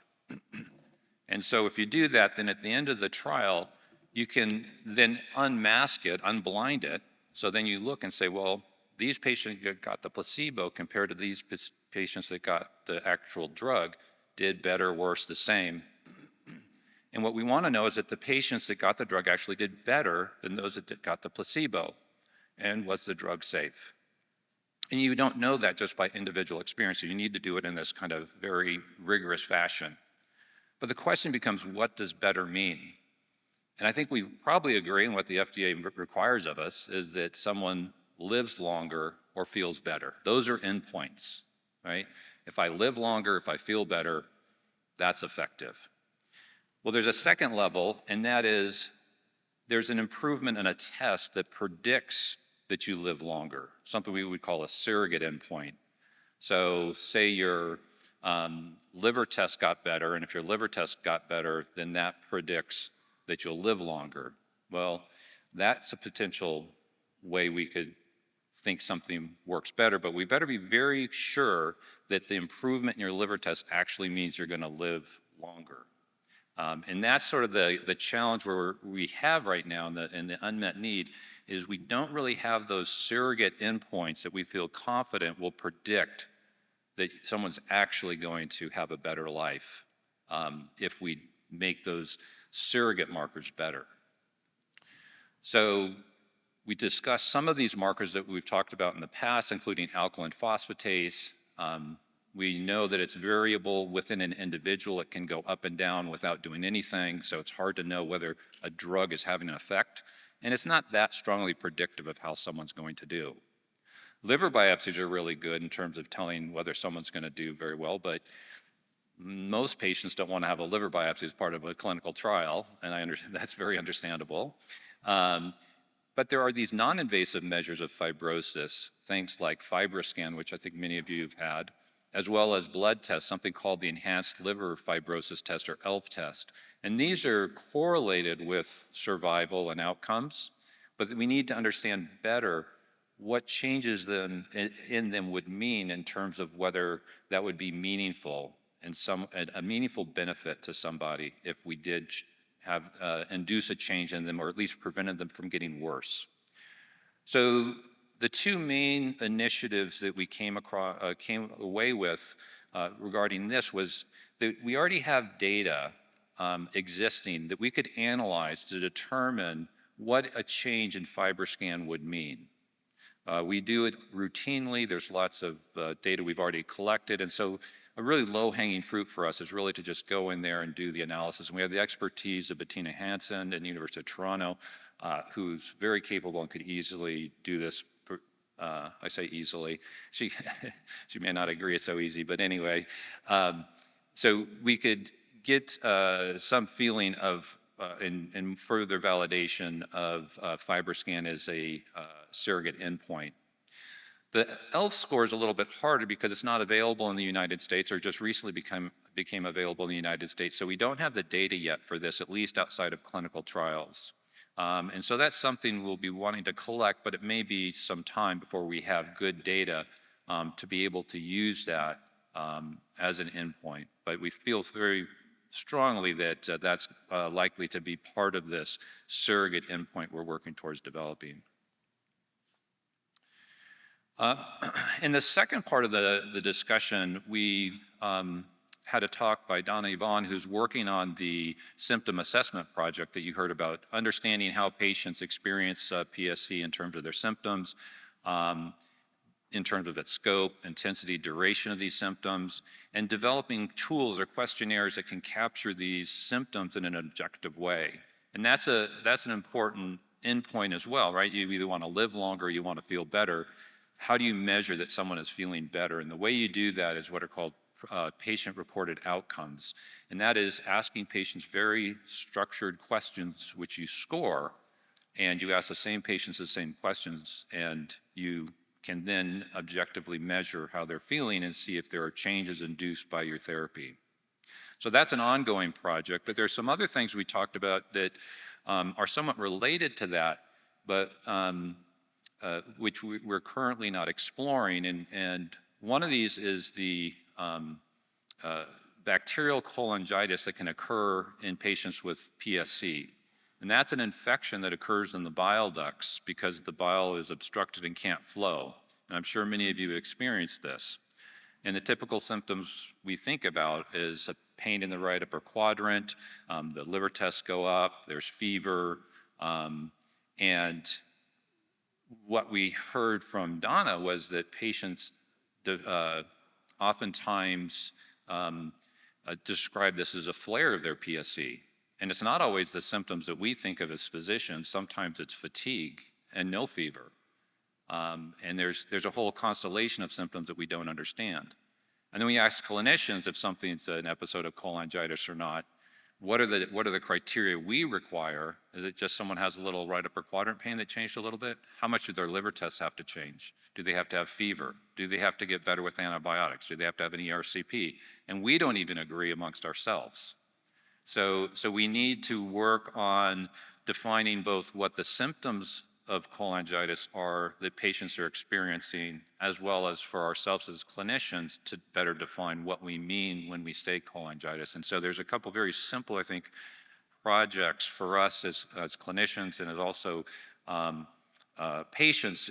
And so if you do that, then at the end of the trial, you can then unmask it, unblind it, so then you look and say, well, these patients that got the placebo compared to these patients that got the actual drug did better, worse, the same. And what we want to know is that the patients that got the drug actually did better than those that got the placebo. And was the drug safe? And you don't know that just by individual experience. So you need to do it in this kind of very rigorous fashion. But the question becomes, what does better mean? And I think we probably agree, and what the FDA requires of us is that someone lives longer or feels better. Those are endpoints, right? If I live longer, if I feel better, that's effective. Well, there's a second level, and that is there's an improvement in a test that predicts that you live longer, something we would call a surrogate endpoint. So say your liver test got better, and if your liver test got better, then that predicts that you'll live longer. Well, that's a potential way we could think something works better, but we better be very sure that the improvement in your liver test actually means you're going to live longer. And that's sort of the challenge where we have right now, and the unmet need is we don't really have those surrogate endpoints that we feel confident will predict that someone's actually going to have a better life if we make those surrogate markers better. So we discussed some of these markers that we've talked about in the past, including alkaline phosphatase. We know that it's variable within an individual. It can go up and down without doing anything, so it's hard to know whether a drug is having an effect. And it's not that strongly predictive of how someone's going to do. Liver biopsies are really good in terms of telling whether someone's going to do very well, but most patients don't want to have a liver biopsy as part of a clinical trial, and I understand that's very understandable. But there are these non-invasive measures of fibrosis, things like FibroScan, which I think many of you have had, as well as blood tests, something called the Enhanced Liver Fibrosis Test, or ELF test. And these are correlated with survival and outcomes, but we need to understand better what changes in them would mean in terms of whether that would be meaningful and a meaningful benefit to somebody if we did have induce a change in them, or at least prevented them from getting worse. So the two main initiatives that we came away with regarding this was that we already have data existing that we could analyze to determine what a change in FibroScan would mean. We do it routinely. There's lots of data we've already collected, and so a really low-hanging fruit for us is really to just go in there and do the analysis. And we have the expertise of Bettina Hansen at the University of Toronto, who's very capable and could easily do this. I say easily. She may not agree it's so easy, but anyway. So we could get some feeling of, and further validation of FibroScan as a surrogate endpoint. The ELF score is a little bit harder because it's not available in the United States, or just recently became available in the United States. So we don't have the data yet for this, at least outside of clinical trials. And so that's something we'll be wanting to collect, but it may be some time before we have good data to be able to use that as an endpoint. But we feel very strongly that that's likely to be part of this surrogate endpoint we're working towards developing. In the second part of the discussion, we had a talk by Donna Yvonne, who's working on the symptom assessment project that you heard about, understanding how patients experience PSC in terms of their symptoms, in terms of its scope, intensity, duration of these symptoms, and developing tools or questionnaires that can capture these symptoms in an objective way. And that's an important endpoint as well, right? You either want to live longer, or you want to feel better. How do you measure that someone is feeling better? And the way you do that is what are called patient-reported outcomes. And that is asking patients very structured questions which you score, and you ask the same patients the same questions, and you can then objectively measure how they're feeling and see if there are changes induced by your therapy. So that's an ongoing project, but there's some other things we talked about that are somewhat related to that, but which we're currently not exploring. And one of these is the bacterial cholangitis that can occur in patients with PSC. And that's an infection that occurs in the bile ducts because the bile is obstructed and can't flow. And I'm sure many of you have experienced this. And the typical symptoms we think about is a pain in the right upper quadrant, the liver tests go up, there's fever, and what we heard from Donna was that patients oftentimes describe this as a flare of their PSC. And it's not always the symptoms that we think of as physicians. Sometimes it's fatigue and no fever. And there's a whole constellation of symptoms that we don't understand. And then we ask clinicians if something's an episode of cholangitis or not. What are the criteria we require? Is it just someone has a little right upper quadrant pain that changed a little bit? How much do their liver tests have to change? Do they have to have fever? Do they have to get better with antibiotics? Do they have to have an ERCP? And we don't even agree amongst ourselves. So we need to work on defining both what the symptoms of cholangitis are that patients are experiencing, as well as for ourselves as clinicians to better define what we mean when we say cholangitis. And so there's a couple very simple, I think, projects for us as clinicians and as also patients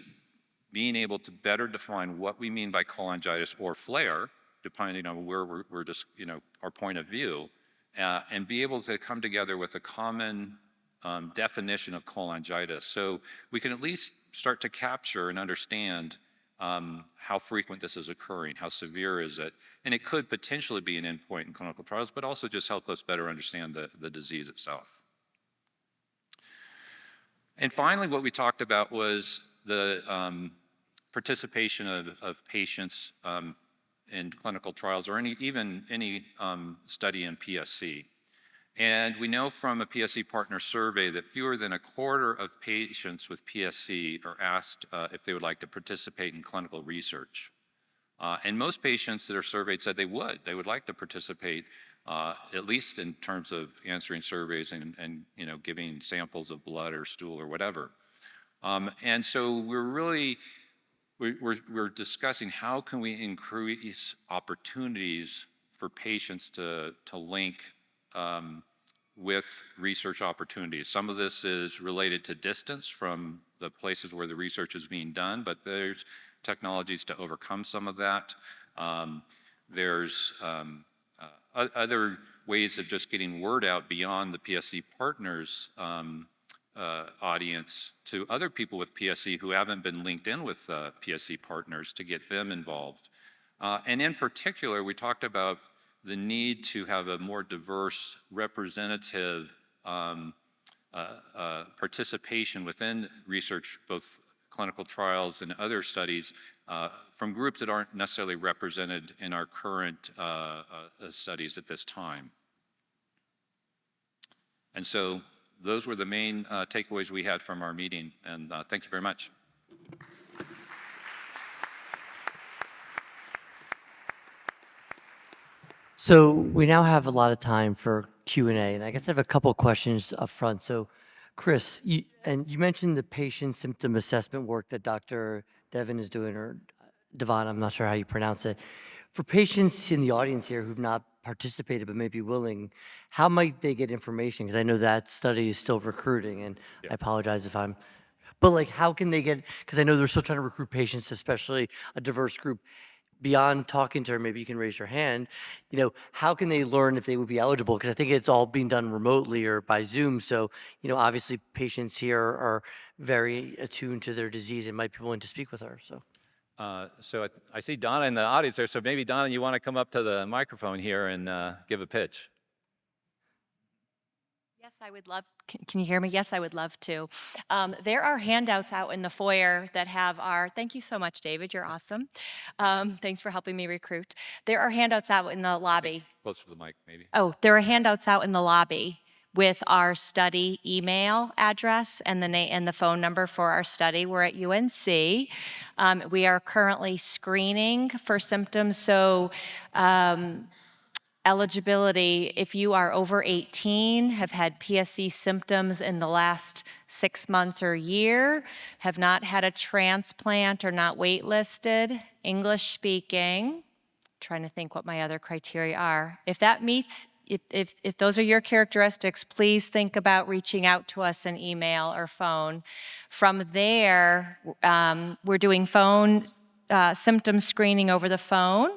being able to better define what we mean by cholangitis or flare, depending on where we're just, our point of view, and be able to come together with a common definition of cholangitis. So we can at least start to capture and understand how frequent this is occurring, how severe is it, and it could potentially be an endpoint in clinical trials, but also just help us better understand the disease itself. And finally, what we talked about was the participation of patients in clinical trials or even any study in PSC. And we know from a PSC partner survey that fewer than a quarter of patients with PSC are asked if they would like to participate in clinical research. And most patients that are surveyed said they would like to participate, at least in terms of answering surveys and giving samples of blood or stool or whatever. And so we're discussing how can we increase opportunities for patients to link with research opportunities. Some of this is related to distance from the places where the research is being done, but there's technologies to overcome some of that. There's other ways of just getting word out beyond the PSC partners audience to other people with PSC who haven't been linked in with PSC partners to get them involved. And in particular, we talked about the need to have a more diverse representative participation within research, both clinical trials and other studies, from groups that aren't necessarily represented in our current studies at this time. And so those were the main takeaways we had from our meeting, and thank you very much. So we now have a lot of time for Q&A, and I guess I have a couple of questions up front. So Chris, you mentioned the patient symptom assessment work that Dr. Devon is doing, or Devon, I'm not sure how you pronounce it. For patients in the audience here who've not participated but may be willing, how might they get information? Because I know that study is still recruiting, and I apologize if I'm But like, how can they get, because I know they're still trying to recruit patients, especially a diverse group. Beyond talking to her, maybe you can raise your hand, how can they learn if they would be eligible? Because I think it's all being done remotely or by Zoom. So, obviously patients here are very attuned to their disease and might be willing to speak with her, so. So I see Donna in the audience there, so maybe Donna, you want to come up to the microphone here and give a pitch. Yes, I would love, can you hear me? Yes, I would love to. There are handouts out in the foyer that have thank you so much, David, you're awesome. Thanks for helping me recruit. There are handouts out in the lobby. Closer to the mic, maybe. Oh, there are handouts out in the lobby with our study email address and the phone number for our study. We're at UNC. We are currently screening for symptoms, so eligibility, if you are over 18, have had PSC symptoms in the last 6 months or year, have not had a transplant or not waitlisted, English speaking, trying to think what my other criteria are. If that meets, if those are your characteristics, please think about reaching out to us in email or phone. From there, we're doing phone symptom screening over the phone.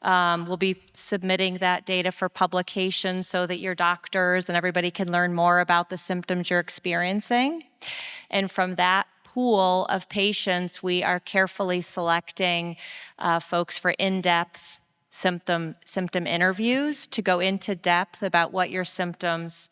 We'll be submitting that data for publication so that your doctors and everybody can learn more about the symptoms you're experiencing. And from that pool of patients, we are carefully selecting folks for in-depth symptom interviews to go into depth about what your symptoms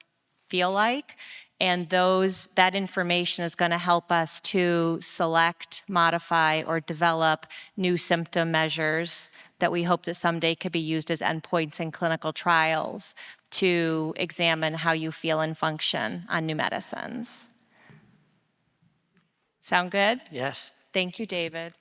feel like. And that information is going to help us to select, modify, or develop new symptom measures that we hope that someday could be used as endpoints in clinical trials to examine how you feel and function on new medicines. Sound good? Yes. Thank you, David.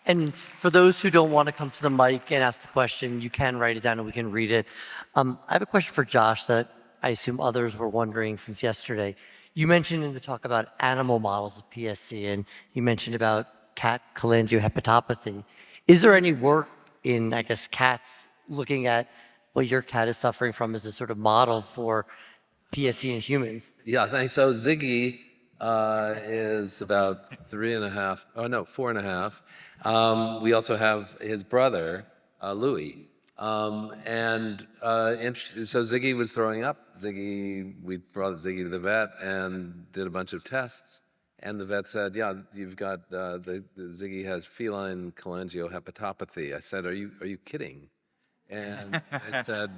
And for those who don't want to come to the mic and ask the question, you can write it down and we can read it. I have a question for Josh that I assume others were wondering since yesterday. You mentioned in the talk about animal models of PSC, and you mentioned about cat cholangiohepatopathy. Is there any work in, I guess, cats looking at what your cat is suffering from as a sort of model for PSC in humans? Yeah, thanks. So Ziggy is about 4.5. We also have his brother, Louis. So Ziggy was throwing up. We brought Ziggy to the vet and did a bunch of tests. And the vet said, yeah, you've got, Ziggy has feline cholangiohepatopathy. I said, are you kidding? And I said,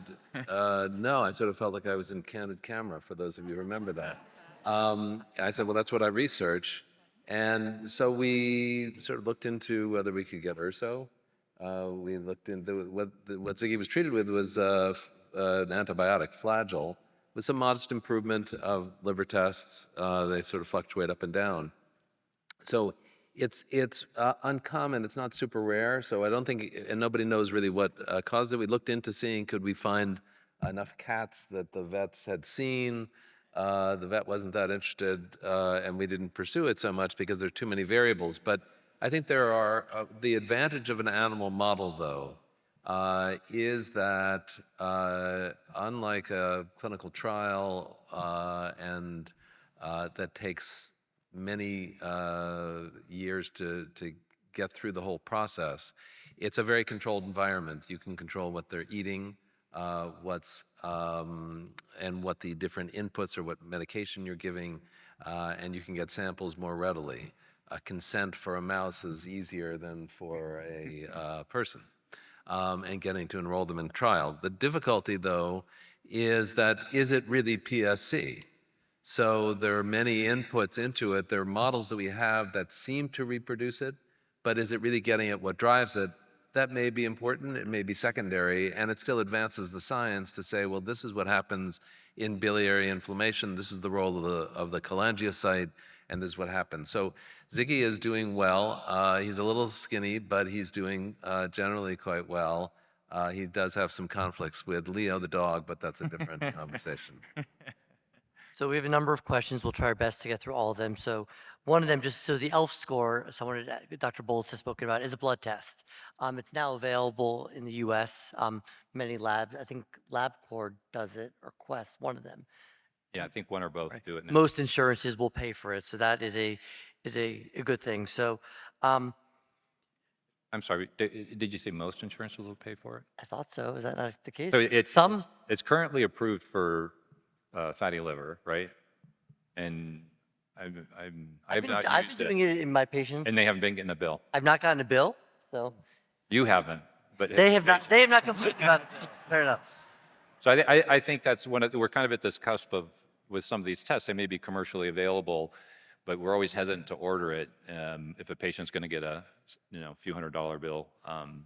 no, I sort of felt like I was in Candid Camera, for those of you who remember that. I said, well, that's what I research. And so we sort of looked into whether we could get URSO. We looked into what Ziggy was treated with was an antibiotic, Flagyl, with some modest improvement of liver tests. They sort of fluctuate up and down. So it's uncommon. It's not super rare. So I don't think, and nobody knows really what caused it. We looked into seeing could we find enough cats that the vets had seen. The vet wasn't that interested, and we didn't pursue it so much because there are too many variables. But I think there are, the advantage of an animal model, though, is that unlike a clinical trial and that takes many years to get through the whole process, it's a very controlled environment. You can control what they're eating, and what the different inputs or what medication you're giving, and you can get samples more readily. Consent for a mouse is easier than for a person, and getting to enroll them in trial. The difficulty, though, is it really PSC? So there are many inputs into it. There are models that we have that seem to reproduce it, but is it really getting at what drives it? That may be important, it may be secondary, and it still advances the science to say, well, this is what happens in biliary inflammation, this is the role of the cholangiocyte, and this is what happens. So Ziggy is doing well. He's a little skinny, but he's doing generally quite well. He does have some conflicts with Leo the dog, but that's a different conversation. So we have a number of questions. We'll try our best to get through all of them. So one of them, just so the ELF score, someone, Dr. Bowlus has spoken about, is a blood test. It's now available in the U.S. Many labs, I think LabCorp does it, or Quest, one of them. Yeah, I think one or both do it now. Most insurances will pay for it, so that is a is a good thing. So I'm sorry, did you say most insurances will pay for it? I thought so. Is that not the case? So it's Some? it's currently approved for fatty liver, right? And I've not I've used been doing it in my patients. and they haven't been getting a bill. I've not gotten a bill, so You haven't, but they have not. They have not completely gotten a bill. Fair enough. So I think that's we're kind of at this cusp of, with some of these tests, they may be commercially available, but we're always hesitant to order it if a patient's going to get a few $100 bill.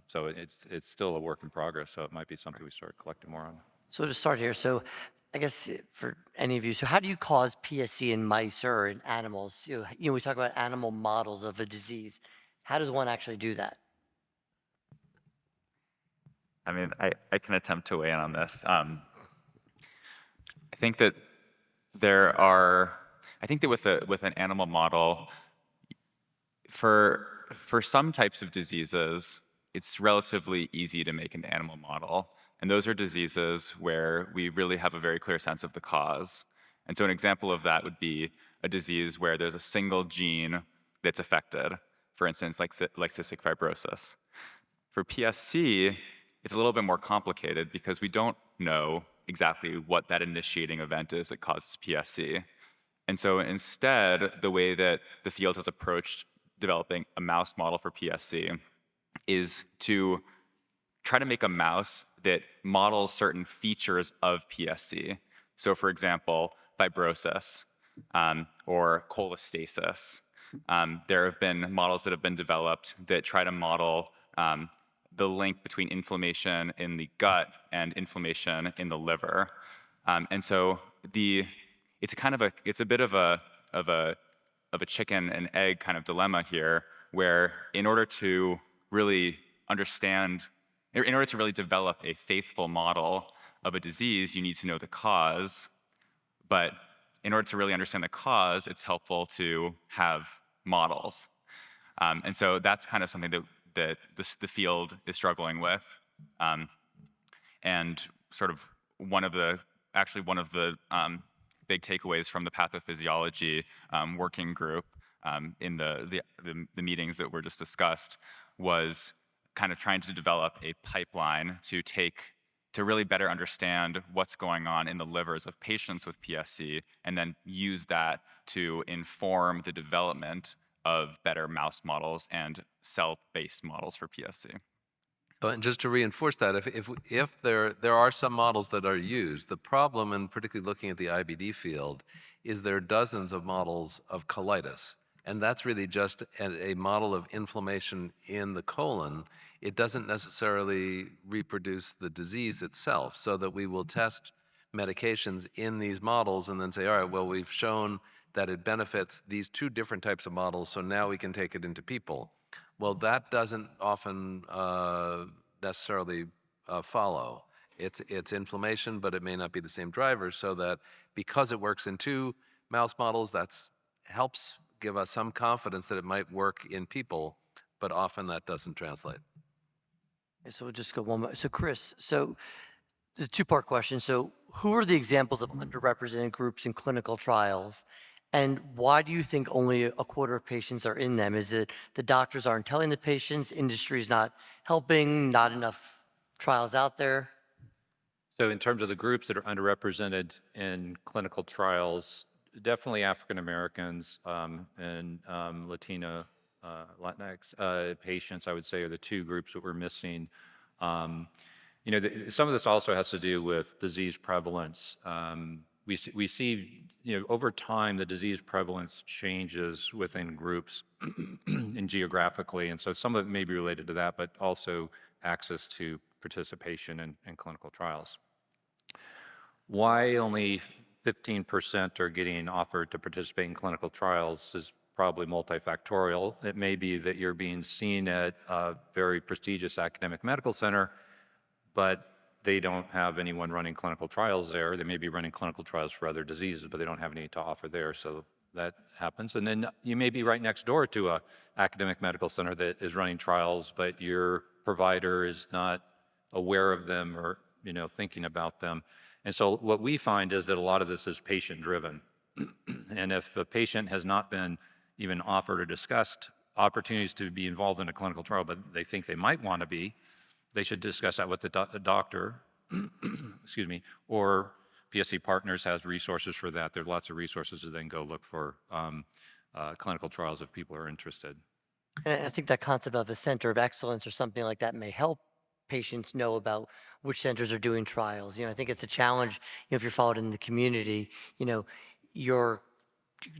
So it's still a work in progress. So it might be something we start collecting more on. So to start here, so I guess for any of you, so how do you cause PSC in mice or in animals? We talk about animal models of a disease. How does one actually do that? I mean, I can attempt to weigh in on this. I think that with an animal model, for some types of diseases, it's relatively easy to make an animal model. And those are diseases where we really have a very clear sense of the cause. And so an example of that would be a disease where there's a single gene that's affected, for instance, like cystic fibrosis. For PSC, it's a little bit more complicated because we don't know exactly what that initiating event is that causes PSC. And so instead, the way that the field has approached developing a mouse model for PSC is to try to make a mouse that models certain features of PSC. So for example, fibrosis or cholestasis. There have been models that have been developed that try to model the link between inflammation in the gut and inflammation in the liver. And so it's a bit of a chicken and egg kind of dilemma here, where in order to really develop a faithful model of a disease, you need to know the cause. But in order to really understand the cause, it's helpful to have models. And so that's kind of something that the field is struggling with. And sort of one of the big takeaways from the pathophysiology working group in the meetings that were just discussed was kind of trying to develop a pipeline to really better understand what's going on in the livers of patients with PSC, and then use that to inform the development of better mouse models and cell-based models for PSC. So, and just to reinforce that, if there are some models that are used, the problem, and particularly looking at the IBD field, is there are dozens of models of colitis. And that's really just a model of inflammation in the colon. It doesn't necessarily reproduce the disease itself, so that we will test medications in these models and then say, all right, well, we've shown that it benefits these two different types of models, so now we can take it into people. Well, that doesn't often necessarily follow. It's inflammation, but it may not be the same driver, so that because it works in two mouse models, that helps give us some confidence that it might work in people, but often that doesn't translate. Okay, so we'll just go one more. So Chris, so it's a two-part question. So who are the examples of underrepresented groups in clinical trials? And why do you think only a quarter of patients are in them? Is it the doctors aren't telling the patients, industry's not helping, not enough trials out there? So in terms of the groups that are underrepresented in clinical trials, definitely African Americans and Latinx patients, I would say, are the two groups that we're missing. Some of this also has to do with disease prevalence. We see, over time, the disease prevalence changes within groups and geographically, and so some of it may be related to that, but also access to participation in clinical trials. Why only 15% are getting offered to participate in clinical trials is probably multifactorial. It may be that you're being seen at a very prestigious academic medical center, but they don't have anyone running clinical trials there. They may be running clinical trials for other diseases, but they don't have any to offer there, so that happens. And then you may be right next door to an academic medical center that is running trials, but your provider is not aware of them or thinking about them. And so what we find is that a lot of this is patient-driven. And if a patient has not been even offered or discussed opportunities to be involved in a clinical trial, but they think they might want to be, they should discuss that with the doctor, excuse me, or PSC Partners has resources for that. There are lots of resources to then go look for clinical trials if people are interested. And I think that concept of a center of excellence or something like that may help patients know about which centers are doing trials. I think it's a challenge, if you're followed in the community, your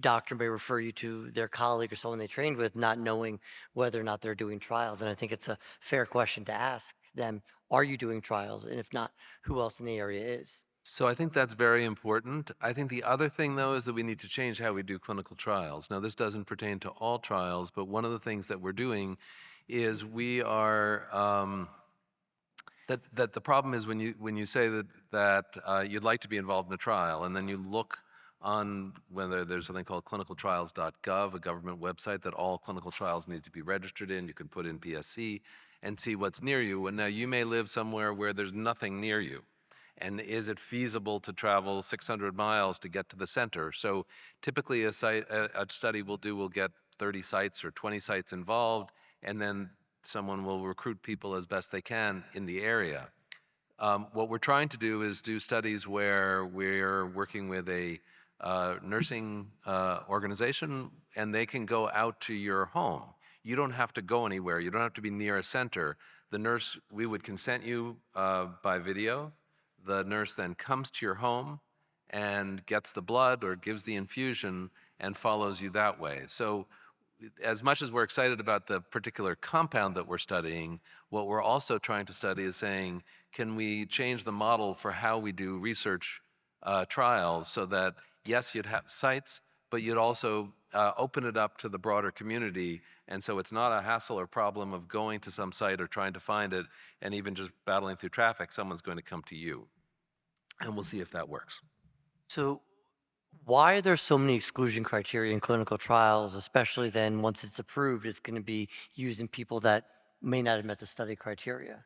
doctor may refer you to their colleague or someone they trained with, not knowing whether or not they're doing trials. And I think it's a fair question to ask them, are you doing trials? And if not, who else in the area is? So I think that's very important. I think the other thing, though, is that we need to change how we do clinical trials. Now, this doesn't pertain to all trials, but one of the things that we're doing is we are, that the problem is when you say that you'd like to be involved in a trial, and then you look on whether there's something called clinicaltrials.gov, a government website that all clinical trials need to be registered in. You can put in PSC and see what's near you. And now you may live somewhere where there's nothing near you. And is it feasible to travel 600 miles to get to the center? So typically a study will get 30 sites or 20 sites involved, and then someone will recruit people as best they can in the area. What we're trying to do is do studies where we're working with a nursing organization, and they can go out to your home. You don't have to go anywhere. You don't have to be near a center. The nurse, we would consent you by video. The nurse then comes to your home and gets the blood or gives the infusion and follows you that way. So as much as we're excited about the particular compound that we're studying, what we're also trying to study is saying, can we change the model for how we do research trials so that, yes, you'd have sites, but you'd also open it up to the broader community. And so it's not a hassle or problem of going to some site or trying to find it and even just battling through traffic. Someone's going to come to you. And we'll see if that works. So why are there so many exclusion criteria in clinical trials, especially then once it's approved, it's going to be used in people that may not have met the study criteria?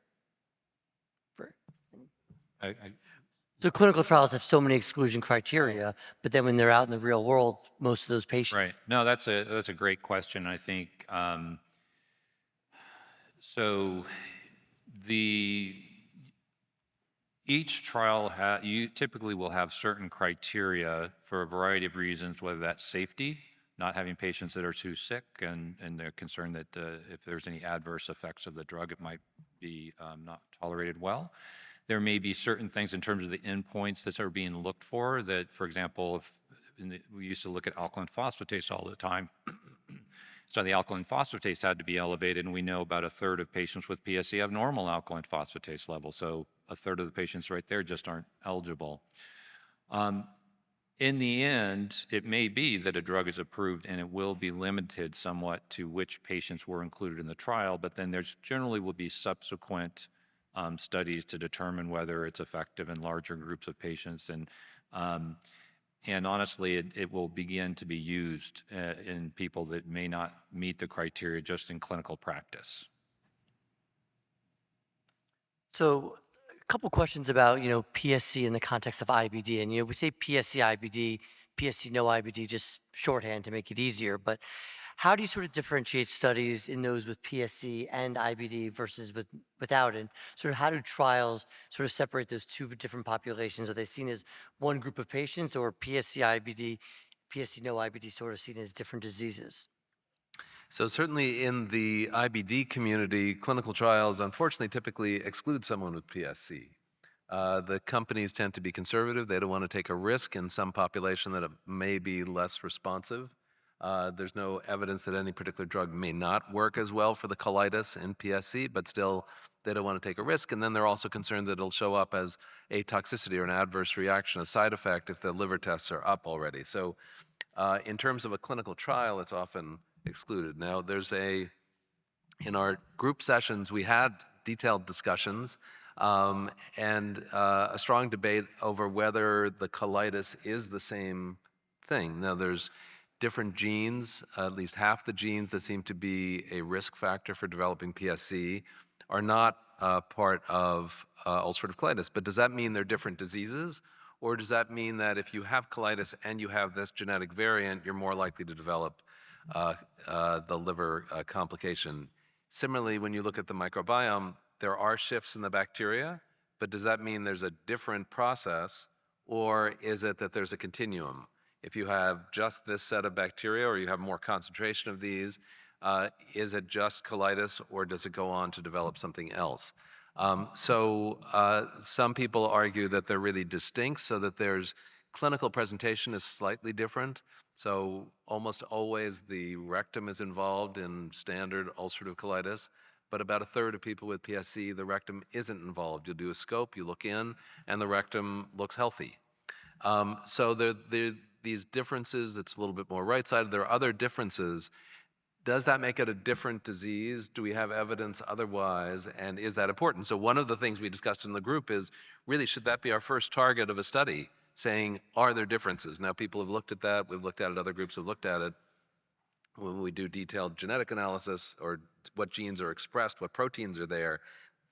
So clinical trials have so many exclusion criteria, but then when they're out in the real world, most of those patients. Right. No, that's a great question. I think so. Each trial you typically will have certain criteria for a variety of reasons, whether that's safety, not having patients that are too sick, and they're concerned that if there's any adverse effects of the drug, it might be not tolerated well. There may be certain things in terms of the endpoints that are being looked for that, for example, we used to look at alkaline phosphatase all the time. So the alkaline phosphatase had to be elevated, and we know about a third of patients with PSC have normal alkaline phosphatase levels. So a third of the patients right there just aren't eligible. In the end, it may be that a drug is approved and it will be limited somewhat to which patients were included in the trial, but then there's generally will be subsequent studies to determine whether it's effective in larger groups of patients. And honestly, it will begin to be used in people that may not meet the criteria just in clinical practice. So a couple questions about, PSC in the context of IBD. And, we say PSC IBD, PSC no IBD, just shorthand to make it easier. But how do you sort of differentiate studies in those with PSC and IBD versus without? And sort of how do trials sort of separate those two different populations? Are they seen as one group of patients, or PSC IBD, PSC no IBD sort of seen as different diseases? So certainly in the IBD community, clinical trials unfortunately typically exclude someone with PSC. The companies tend to be conservative. They don't want to take a risk in some population that may be less responsive. There's no evidence that any particular drug may not work as well for the colitis in PSC, but still they don't want to take a risk. And then they're also concerned that it'll show up as a toxicity or an adverse reaction, a side effect if the liver tests are up already. So in terms of a clinical trial, it's often excluded. Now in our group sessions, we had detailed discussions and a strong debate over whether the colitis is the same thing. Now there's different genes, at least half the genes that seem to be a risk factor for developing PSC are not part of ulcerative colitis. But does that mean they're different diseases? Or does that mean that if you have colitis and you have this genetic variant, you're more likely to develop the liver complication. Similarly, when you look at the microbiome, there are shifts in the bacteria, but does that mean there's a different process, or is it that there's a continuum? If you have just this set of bacteria or you have more concentration of these, is it just colitis or does it go on to develop something else? Some people argue that they're really distinct so that there's clinical presentation is slightly different. So almost always the rectum is involved in standard ulcerative colitis, but about a third of people with PSC, the rectum isn't involved. You'll do a scope, you look in, and the rectum looks healthy. These differences, it's a little bit more right-sided. There are other differences. Does that make it a different disease? Do we have evidence otherwise? And is that important? So one of the things we discussed in the group is, really, should that be our first target of a study, saying, are there differences? Now, people have looked at that. We've looked at it. Other groups have looked at it. When we do detailed genetic analysis or what genes are expressed, what proteins are there,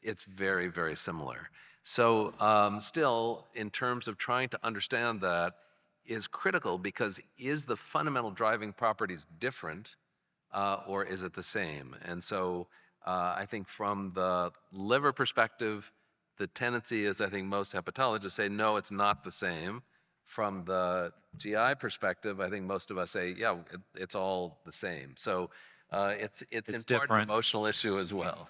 it's very, very similar. So still, in terms of trying to understand that, is critical because is the fundamental driving properties different or is it the same? And so I think from the liver perspective, the tendency is, I think most hepatologists say, no, it's not the same. From the GI perspective, I think most of us say, yeah, it's all the same. So it's in part an emotional issue as well.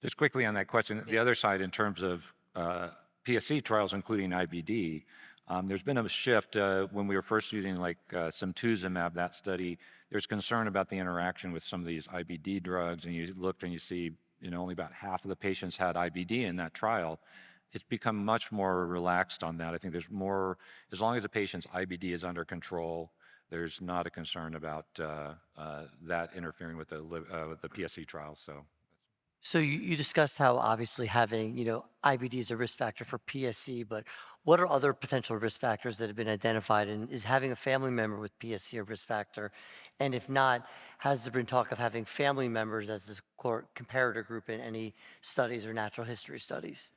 Just quickly on that question, the other side in terms of PSC trials, including IBD, there's been a shift. When we were first using like simtuzumab, that study, there's concern about the interaction with some of these IBD drugs, and you looked and you see, only about half of the patients had IBD in that trial. It's become much more relaxed on that. I think there's more, as long as the patient's IBD is under control, there's not a concern about that interfering with the PSC trial. So you discussed how obviously having, IBD is a risk factor for PSC, but what are other potential risk factors that have been identified? And is having a family member with PSC a risk factor? And if not, has there been talk of having family members as the comparator group in any studies or natural history studies?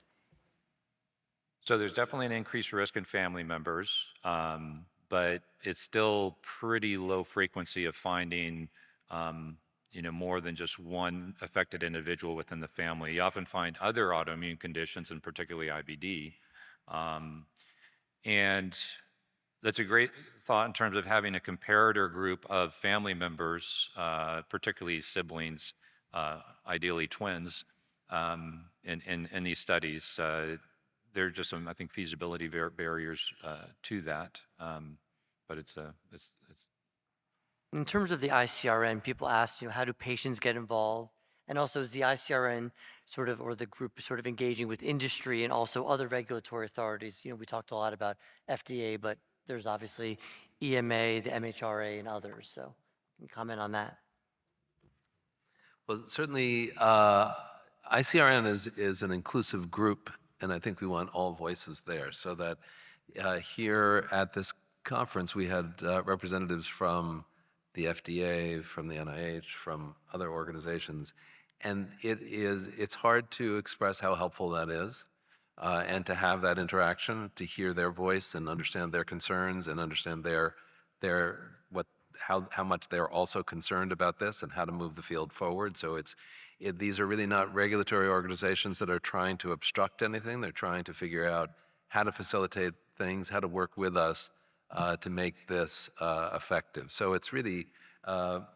So there's definitely an increased risk in family members, but it's still pretty low frequency of finding more than just one affected individual within the family. You often find other autoimmune conditions, and particularly IBD. And that's a great thought in terms of having a comparator group of family members, particularly siblings, ideally twins, in these studies. There are just some, I think, feasibility barriers to that, but it's In terms of the ICRN, people ask, how do patients get involved? And also, is the ICRN or the group engaging with industry and also other regulatory authorities? We talked a lot about FDA, but there's obviously EMA, the MHRA, and others. So can you comment on that? Well, certainly, ICRN is an inclusive group, and I think we want all voices there, so that here at this conference, we had representatives from the FDA, from the NIH, from other organizations. And it's hard to express how helpful that is, and to have that interaction, to hear their voice and understand their concerns and understand how much they're also concerned about this and how to move the field forward. So these are really not regulatory organizations that are trying to obstruct anything. They're trying to figure out how to facilitate things, how to work with us to make this effective. So it's really,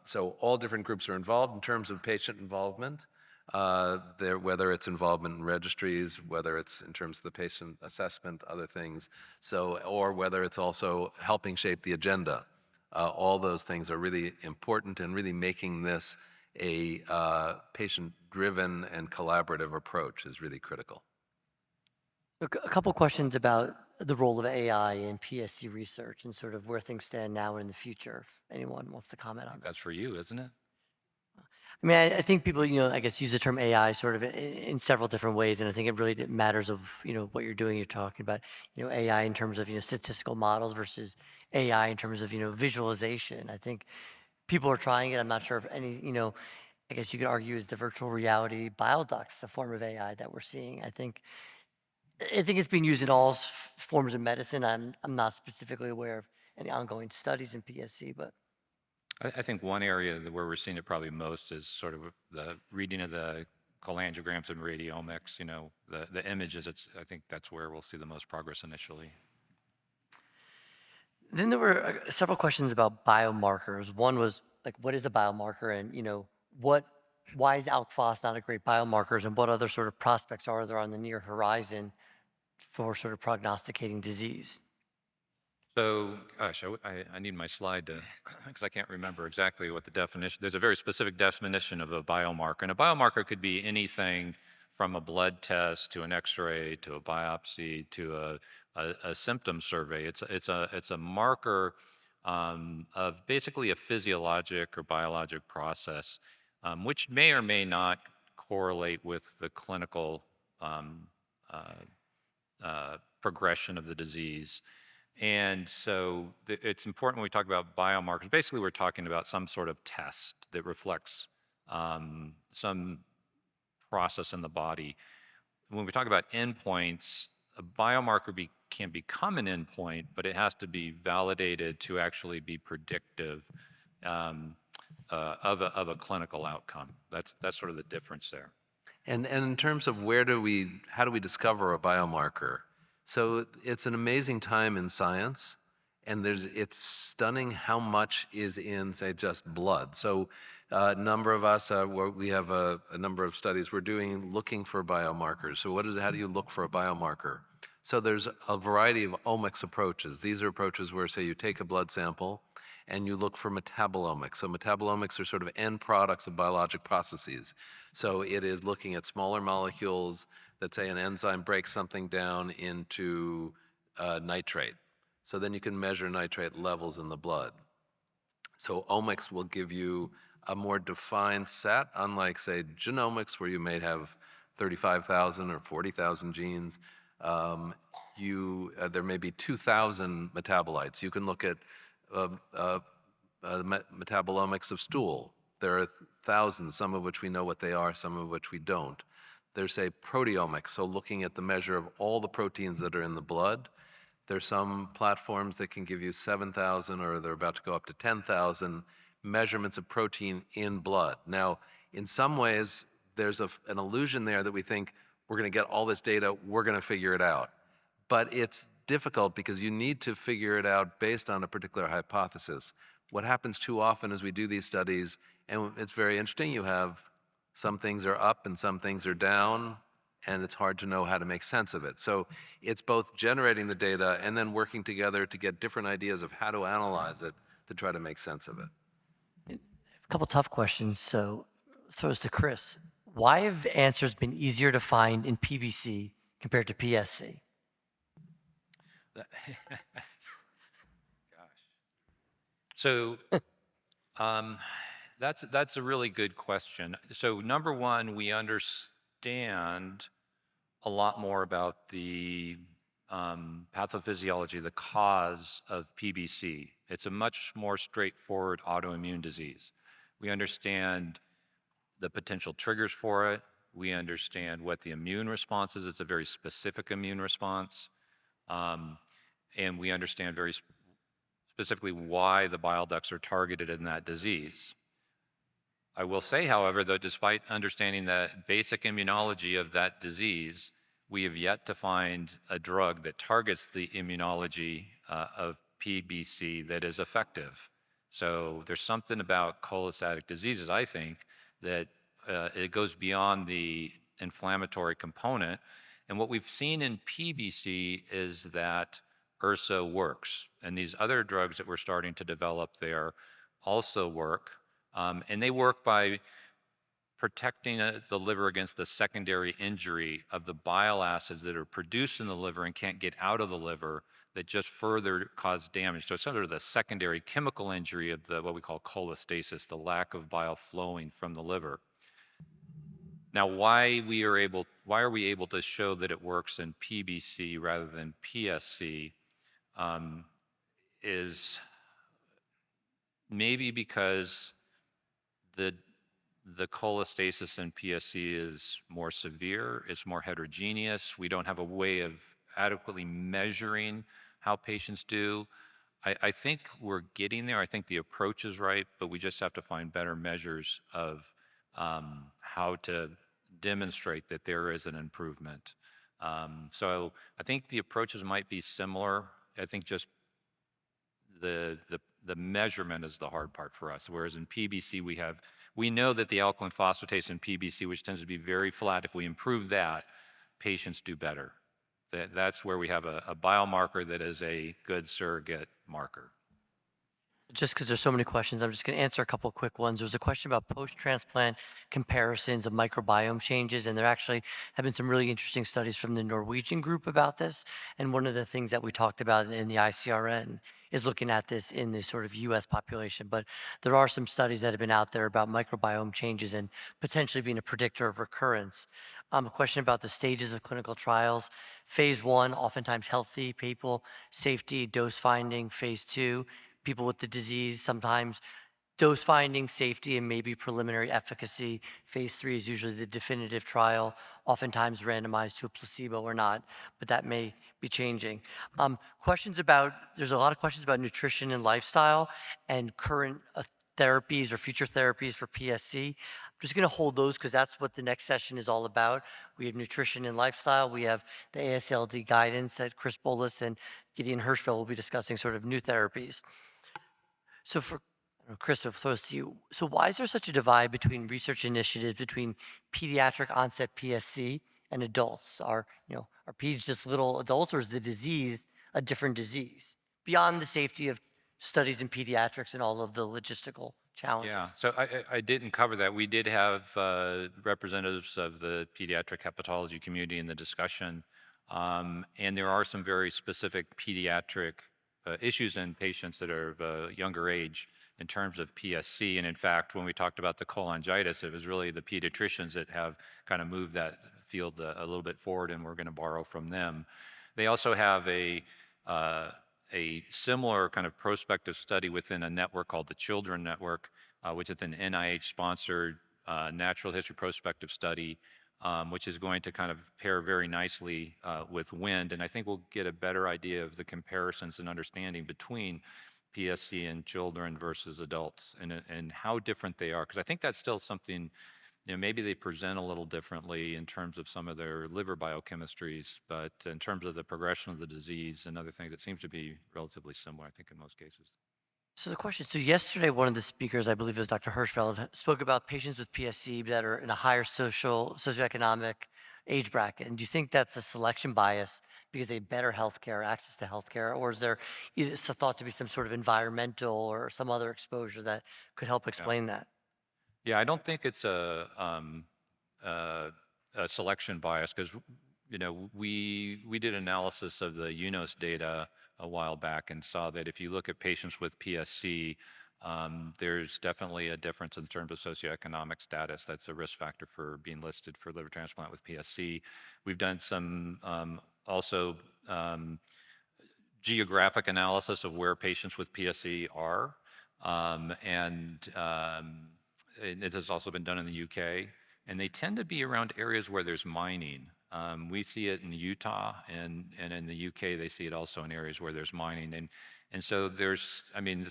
so all different groups are involved in terms of patient involvement, whether it's involvement in registries, whether it's in terms of the patient assessment, other things, or whether it's also helping shape the agenda. All those things are really important, and really making this a patient-driven and collaborative approach is really critical. A couple questions about the role of AI in PSC research and where things stand now and in the future, if anyone wants to comment on that. That's for you, isn't it? I mean, I think people, I guess use the term AI in several different ways, and I think it really matters of, what you're doing. You're talking about, AI in terms of, statistical models versus AI in terms of, visualization. I think people are trying it. I'm not sure if any, I guess you could argue is the virtual reality bioducts, a form of AI that we're seeing. I think it's being used in all forms of medicine. I'm not specifically aware of any ongoing studies in PSC, but I think one area where we're seeing it probably most is sort of the reading of the cholangiograms and radiomics, the images. I think that's where we'll see the most progress initially. then there were several questions about biomarkers. One was like, what is a biomarker, and why is alk phos not a great biomarker, and what other sort of prospects are there on the near horizon for sort of prognosticating disease? So, gosh, I need my slide because I can't remember exactly what the definition. There's a very specific definition of a biomarker, and a biomarker could be anything from a blood test to an X-ray to a biopsy to a symptom survey. It's a marker of basically a physiologic or biologic process, which may or may not correlate with the clinical progression of the disease. And so it's important when we talk about biomarkers. Basically, we're talking about some sort of test that reflects some process in the body. When we talk about endpoints, a biomarker can become an endpoint, but it has to be validated to actually be predictive of a clinical outcome. That's sort of the difference there. And in terms of how do we discover a biomarker? So it's an amazing time in science, and it's stunning how much is in, say, just blood. So a number of us, we have a number of studies we're doing looking for biomarkers. So how do you look for a biomarker? So there's a variety of omics approaches. These are approaches where, say, you take a blood sample and you look for metabolomics. So metabolomics are sort of end products of biologic processes. So it is looking at smaller molecules that, say, an enzyme breaks something down into nitrate. So then you can measure nitrate levels in the blood. So omics will give you a more defined set, unlike, say, genomics, where you may have 35,000 or 40,000 genes. There may be 2,000 metabolites. You can look at metabolomics of stool. There are thousands, some of which we know what they are, some of which we don't. There's, say, proteomics, so looking at the measure of all the proteins that are in the blood. There's some platforms that can give you 7,000, or they're about to go up to 10,000 measurements of protein in blood. Now, in some ways, there's an illusion there that we think we're going to get all this data, we're going to figure it out. But it's difficult because you need to figure it out based on a particular hypothesis. What happens too often is we do these studies, and it's very interesting. You have some things are up and some things are down, and it's hard to know how to make sense of it. So it's both generating the data and then working together to get different ideas of how to analyze it to try to make sense of it. A couple tough questions, so throws to Chris. Why have answers been easier to find in PBC compared to PSC? So that's a really good question. So number one, we understand a lot more about the pathophysiology, the cause of PBC. It's a much more straightforward autoimmune disease. We understand the potential triggers for it. We understand what the immune response is. It's a very specific immune response. And we understand very specifically why the bile ducts are targeted in that disease. I will say, however, that despite understanding the basic immunology of that disease, we have yet to find a drug that targets the immunology of PBC that is effective. So there's something about cholestatic diseases, I think, that it goes beyond the inflammatory component. And what we've seen in PBC is that URSA works. And these other drugs that we're starting to develop there also work. And they work by protecting the liver against the secondary injury of the bile acids that are produced in the liver and can't get out of the liver that just further cause damage. So it's sort of the secondary chemical injury of what we call cholestasis, the lack of bile flowing from the liver. Now, why are we able to show that it works in PBC rather than PSC is maybe because the cholestasis in PSC is more severe, it's more heterogeneous. We don't have a way of adequately measuring how patients do. I think we're getting there. I think the approach is right, but we just have to find better measures of how to demonstrate that there is an improvement. So I think the approaches might be similar. I think just the measurement is the hard part for us. Whereas in PBC, we know that the alkaline phosphatase in PBC, which tends to be very flat, if we improve that, patients do better. That's where we have a biomarker that is a good surrogate marker. Just because there's so many questions, I'm just going to answer a couple quick ones. There was a question about post-transplant comparisons of microbiome changes, and there actually have been some really interesting studies from the Norwegian group about this. And one of the things that we talked about in the ICRN is looking at this in the sort of US population. But there are some studies that have been out there about microbiome changes and potentially being a predictor of recurrence. A question about the stages of clinical trials. Phase 1, oftentimes healthy people, safety, dose finding. Phase 2, people with the disease, sometimes dose finding, safety, and maybe preliminary efficacy. Phase 3 is usually the definitive trial, oftentimes randomized to a placebo or not, but that may be changing. There's a lot of questions about nutrition and lifestyle and current therapies or future therapies for PSC. I'm just gonna hold those because that's what the next session is all about. We have nutrition and lifestyle. We have the ASLD guidance that Chris Bowlus and Gideon Hirschfeld will be discussing sort of new therapies. So for Chris, I'll throw this to you. So why is there such a divide between research initiatives between pediatric onset PSC and adults? Are peds just little adults, or is the disease a different disease? Beyond the safety of studies in pediatrics and all of the logistical challenges. Yeah, so I didn't cover that. We did have representatives of the pediatric hepatology community in the discussion, and there are some very specific pediatric issues in patients that are of a younger age in terms of PSC. And in fact, when we talked about the cholangitis, it was really the pediatricians that have kind of moved that field a little bit forward, and we're going to borrow from them. They also have a similar kind of prospective study within a network called the Children Network, which is an NIH-sponsored natural history prospective study, which is going to kind of pair very nicely with WIND. And I think we'll get a better idea of the comparisons and understanding between PSC in children versus adults and how different they are. Because I think that's still something, maybe they present a little differently in terms of some of their liver biochemistries, but in terms of the progression of the disease and other things, it seems to be relatively similar, I think, in most cases. So yesterday, one of the speakers, I believe it was Dr. Hirschfeld, spoke about patients with PSC that are in a higher socioeconomic age bracket. And do you think that's a selection bias because they have better healthcare, access to healthcare, or is there thought to be some sort of environmental or some other exposure that could help explain that? Yeah, I don't think it's a selection bias because we did analysis of the UNOS data a while back and saw that if you look at patients with PSC, there's definitely a difference in terms of socioeconomic status. That's a risk factor for being listed for liver transplant with PSC. We've done some also geographic analysis of where patients with PSC are, and it has also been done in the UK, and they tend to be around areas where there's mining. We see it in Utah, and in the UK, they see it also in areas where there's mining. And so this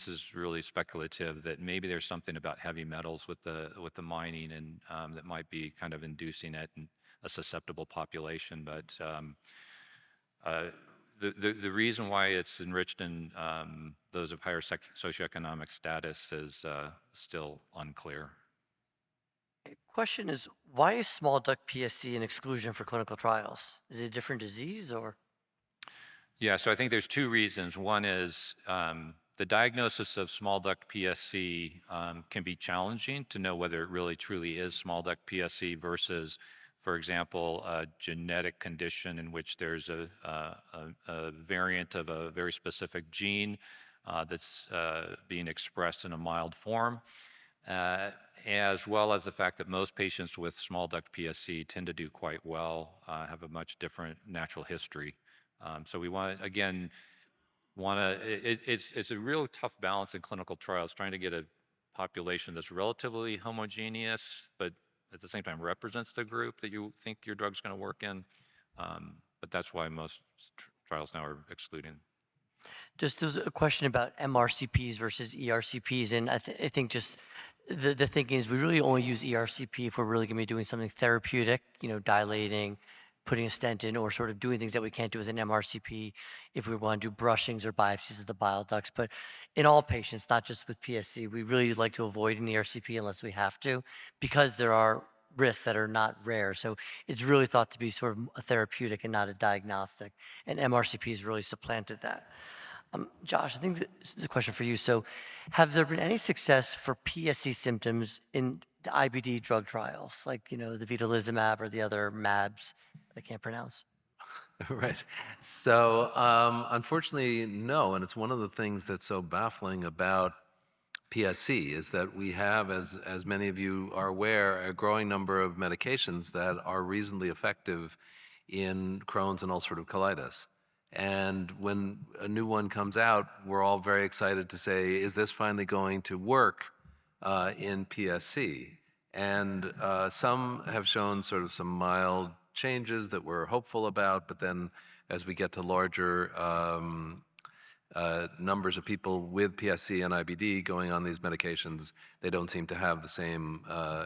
is really speculative that maybe there's something about heavy metals with the mining and that might be kind of inducing it in a susceptible population. But the reason why it's enriched in those of higher socioeconomic status is still unclear. Question is, why is small duct PSC an exclusion for clinical trials? Is it a different disease or? Yeah, so I think there's two reasons. One is the diagnosis of small duct PSC can be challenging to know whether it really truly is small duct PSC versus, for example, a genetic condition in which there's a variant of a very specific gene that's being expressed in a mild form. As well as the fact that most patients with small duct PSC tend to do quite well, have a much different natural history. So we it's a real tough balance in clinical trials, trying to get a population that's relatively homogeneous, but at the same time represents the group that you think your drug's going to work in. But that's why most trials now are excluding Just there's a question about MRCPs versus ERCPs, and I think just the thinking is we really only use ERCP if we're really going to be doing something therapeutic, dilating, putting a stent in, or sort of doing things that we can't do with an MRCP if we want to do brushings or biopsies of the bile ducts. But in all patients, not just with PSC, we really like to avoid an ERCP unless we have to, because there are risks that are not rare. So it's really thought to be sort of a therapeutic and not a diagnostic, and MRCP has really supplanted that. Josh, I think this is a question for you. So have there been any success for PSC symptoms in the IBD drug trials, like, the vedolizumab or the other MABs I can't pronounce? Right. So unfortunately, no. And it's one of the things that's so baffling about PSC is that we have, as many of you are aware, a growing number of medications that are reasonably effective in Crohn's and ulcerative colitis. And when a new one comes out, we're all very excited to say, is this finally going to work in PSC? And some have shown sort of some mild changes that we're hopeful about, but then as we get to larger numbers of people with PSC and IBD going on these medications, they don't seem to have the same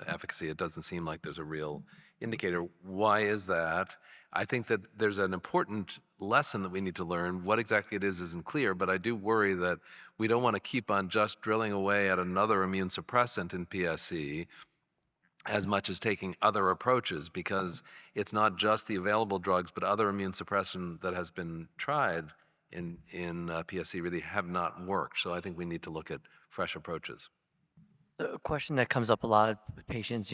efficacy. It doesn't seem like there's a real indicator. Why is that? I think that there's an important lesson that we need to learn. What exactly it is isn't clear, but I do worry that we don't want to keep on just drilling away at another immune suppressant in PSC as much as taking other approaches, because it's not just the available drugs, but other immune suppression that has been tried in PSC really have not worked. So I think we need to look at fresh approaches. A question that comes up a lot with patients,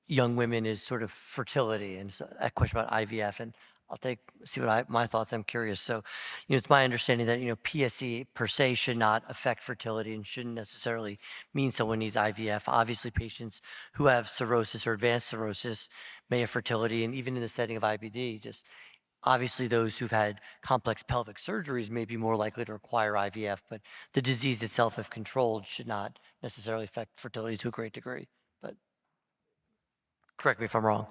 young women, is sort of fertility, and so a question about IVF, and I'll see what my thoughts. I'm curious. So, it's my understanding that PSC per se should not affect fertility and shouldn't necessarily mean someone needs IVF. Obviously, patients who have cirrhosis or advanced cirrhosis may have fertility, and even in the setting of IBD, just obviously those who've had complex pelvic surgeries may be more likely to require IVF, but the disease itself, if controlled, should not necessarily affect fertility to a great degree. But correct me if I'm wrong.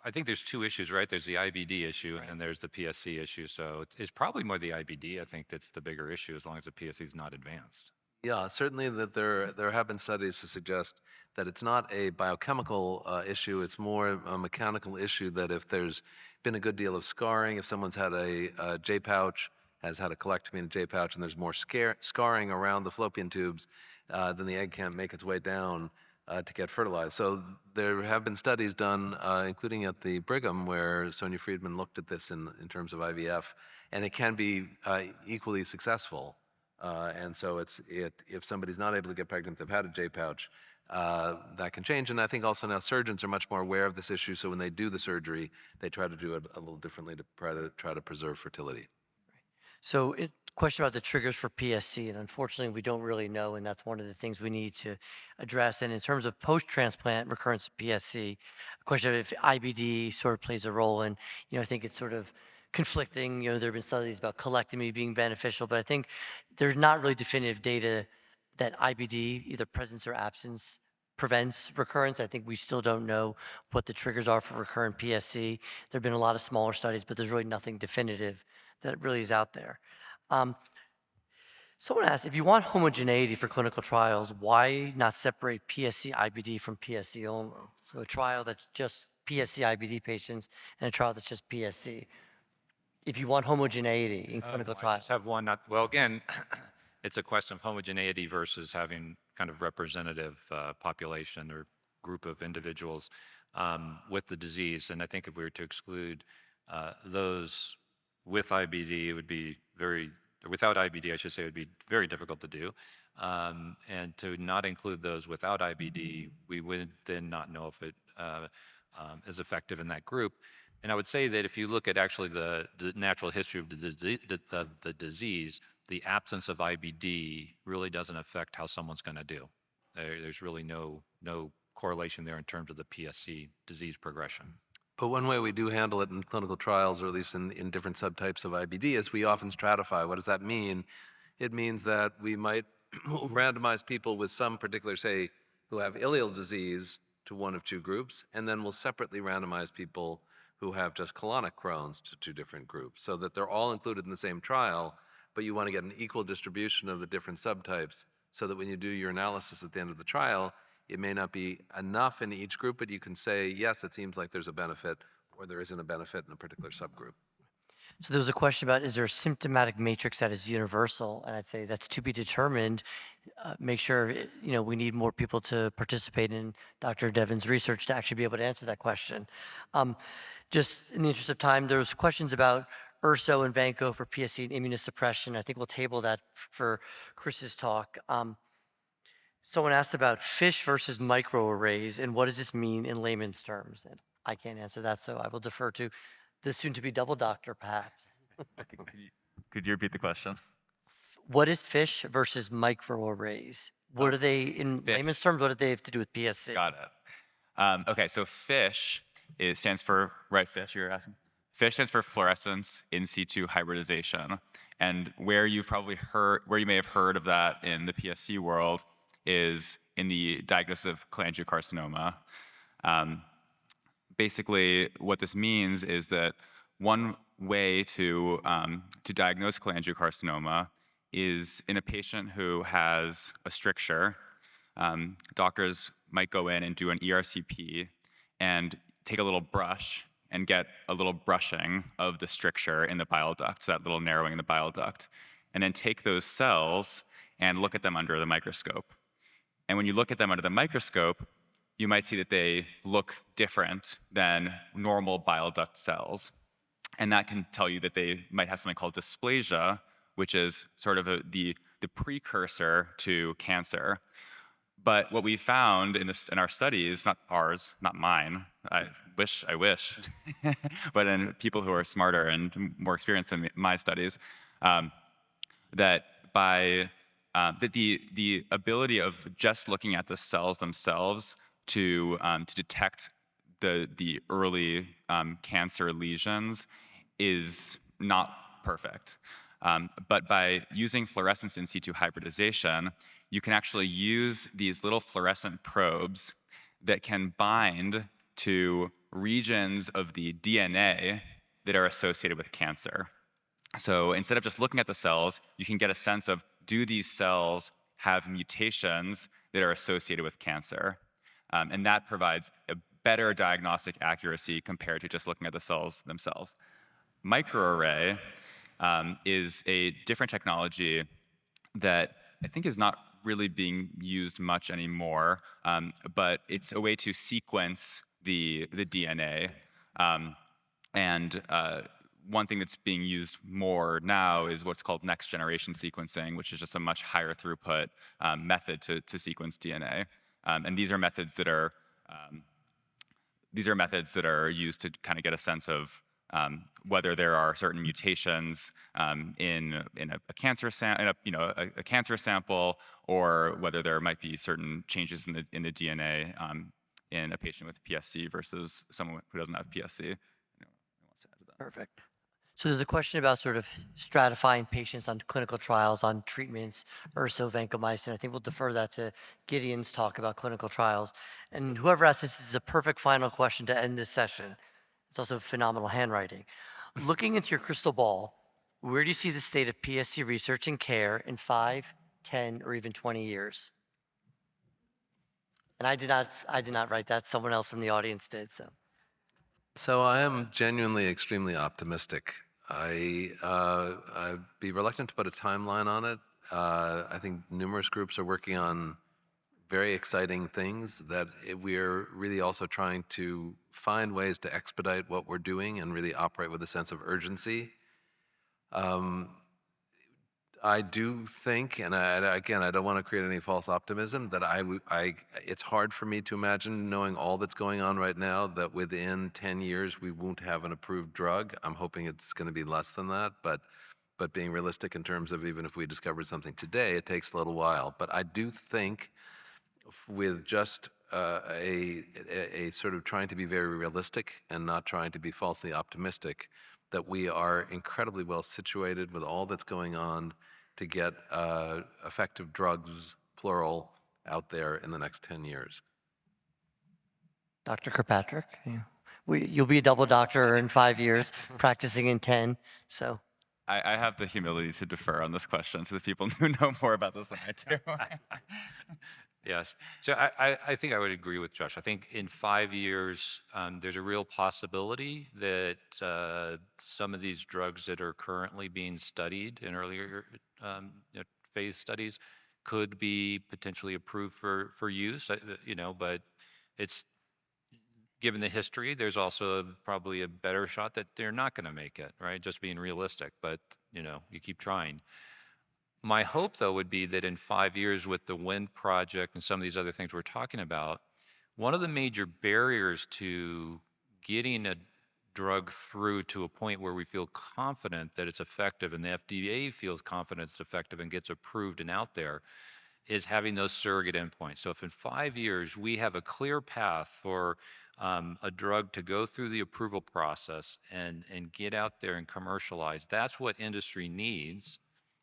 I think there's two issues, right? There's the IBD issue and there's the PSC issue. So it's probably more the IBD, I think, that's the bigger issue, as long as the PSC is not advanced. Yeah, certainly that there have been studies to suggest that it's not a biochemical issue, it's more a mechanical issue, that if there's been a good deal of scarring, if someone's had a J-pouch, has had a colectomy in a J-pouch, and there's more scarring around the fallopian tubes, then the egg can't make its way down to get fertilized. So there have been studies done, including at the Brigham, where Sonia Friedman looked at this in terms of IVF, and it can be equally successful. And so if somebody's not able to get pregnant, they've had a J-pouch, that can change. And I think also now surgeons are much more aware of this issue, so when they do the surgery, they try to do it a little differently to try to preserve fertility. So question about the triggers for PSC, and unfortunately we don't really know, and that's one of the things we need to address. And in terms of post-transplant recurrence of PSC, a question of if IBD sort of plays a role, and I think it's sort of conflicting. There have been studies about colectomy being beneficial, but I think there's not really definitive data that IBD, either presence or absence, prevents recurrence. I think we still don't know what the triggers are for recurrent PSC. There have been a lot of smaller studies, but there's really nothing definitive that really is out there. Someone asked, if you want homogeneity for clinical trials, why not separate PSC IBD from PSC only? So a trial that's just PSC IBD patients and a trial that's just PSC. If you want homogeneity in clinical I trials. just have one, well, again, it's a question of homogeneity versus having kind of representative population or group of individuals with the disease. And I think if we were to exclude those with IBD, it would be without IBD, I should say, it would be very difficult to do. And to not include those without IBD, we would then not know if it is effective in that group. And I would say that if you look at actually the natural history of the disease, the absence of IBD really doesn't affect how someone's going to do. There's really no correlation there in terms of the PSC disease progression. But one way we do handle it in clinical trials, or at least in different subtypes of IBD, is we often stratify. What does that mean? It means that we might randomize people with some particular, say, who have ileal disease to one of two groups, and then we'll separately randomize people who who have just colonic Crohn's to 2 different groups, so that they're all included in the same trial, but you want to get an equal distribution of the different subtypes so that when you do your analysis at the end of the trial, it may not be enough in each group, but you can say, yes, it seems like there's a benefit, or there isn't a benefit in a particular subgroup. So there was a question about, is there a symptomatic matrix that is universal? And I'd say that's to be determined. Make sure, we need more people to participate in Dr. Devin's research to actually be able to answer that question. Just in the interest of time, there's questions about URSO and Vanco for PSC and immunosuppression. I think we'll table that for Chris's talk. Someone asked about FISH versus microarrays, and what does this mean in layman's terms? And I can't answer that, so I will defer to the soon-to-be double doctor, perhaps. Could you repeat the question? What is FISH versus microarrays? What are they, in layman's terms, what do they have to do with PSC? Got it. Okay, so FISH stands for, right, FISH you're asking? FISH stands for fluorescence in situ hybridization. And where you may have heard of that in the PSC world is in the diagnosis of cholangiocarcinoma. Basically, what this means is that one way to diagnose cholangiocarcinoma is in a patient who has a stricture. Doctors might go in and do an ERCP and take a little brush and get a little brushing of the stricture in the bile duct, so that little narrowing in the bile duct, and then take those cells and look at them under the microscope. And when you look at them under the microscope, you might see that they look different than normal bile duct cells. And that can tell you that they might have something called dysplasia, which is sort of the precursor to cancer. But what we found in our studies, not ours, not mine, I wish, but in people who are smarter and more experienced than my studies, that by the ability of just looking at the cells themselves to detect the early cancer lesions is not perfect. But by using fluorescence in situ hybridization, you can actually use these little fluorescent probes that can bind to regions of the DNA that are associated with cancer. So instead of just looking at the cells, you can get a sense of, do these cells have mutations that are associated with cancer? And that provides a better diagnostic accuracy compared to just looking at the cells themselves. Microarray is a different technology that I think is not really being used much anymore, but it's a way to sequence the DNA. One thing that's being used more now is what's called next generation sequencing, which is just a much higher throughput method to sequence DNA. And these are methods that are used to kind of get a sense of whether there are certain mutations in a cancer sample, or whether there might be certain changes in the DNA in a patient with PSC versus someone who doesn't have PSC. Perfect. So there's a question about sort of stratifying patients on clinical trials, on treatments, URSO, vancomycin. I think we'll defer that to Gideon's talk about clinical trials. And whoever asked this is a perfect final question to end this session. It's also phenomenal handwriting. Looking into your crystal ball, where do you see the state of PSC research and care in 5, 10, or even 20 years? And I did not write that. Someone else from the audience did. So I am genuinely extremely optimistic. I'd be reluctant to put a timeline on it. I think numerous groups are working on very exciting things that we're really also trying to find ways to expedite what we're doing and really operate with a sense of urgency. I do think, and again, I don't want to create any false optimism, that it's hard for me to imagine, knowing all that's going on right now, that within 10 years we won't have an approved drug. I'm hoping it's going to be less than that, but being realistic in terms of even if we discovered something today, it takes a little while. But I do think with just a sort of trying to be very realistic and not trying to be falsely optimistic, that we are incredibly well situated with all that's going on to get effective drugs, plural, out there in the next 10 years. Dr. Kirkpatrick, You'll be a double doctor in 5 years, practicing in 10. So I have the humility to defer on this question to the people who know more about this than I do. Yes. So I think I would agree with Josh. I think in 5 years, there's a real possibility that some of these drugs that are currently being studied in earlier phase studies could be potentially approved for use, but it's, given the history, there's also probably a better shot that they're not going to make it, right? Just being realistic, but you keep trying. My hope, though, would be that in 5 years with the wind project and some of these other things we're talking about, one of the major barriers to getting a drug through to a point where we feel confident that it's effective and the FDA feels confident it's effective and gets approved and out there is having those surrogate endpoints. So if in 5 years we have a clear path for a drug to go through the approval process and get out there and commercialize, that's what industry needs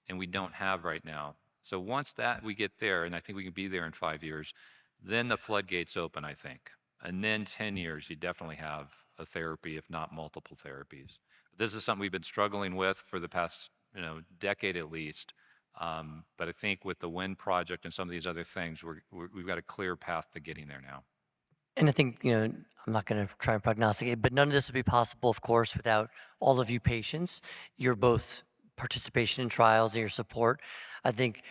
and we don't have right now. So once that we get there, and I think we can be there in 5 years, then the floodgates open, I think. And then 10 years, you definitely have a therapy, if not multiple therapies. This is something we've been struggling with for the past decade at least. But I think with the wind project and some of these other things, we've got a clear path to getting there now. And I think, I'm not going to try and prognosticate, but none of this would be possible, of course, without all of you patients. You're both participation in trials and your support. I think,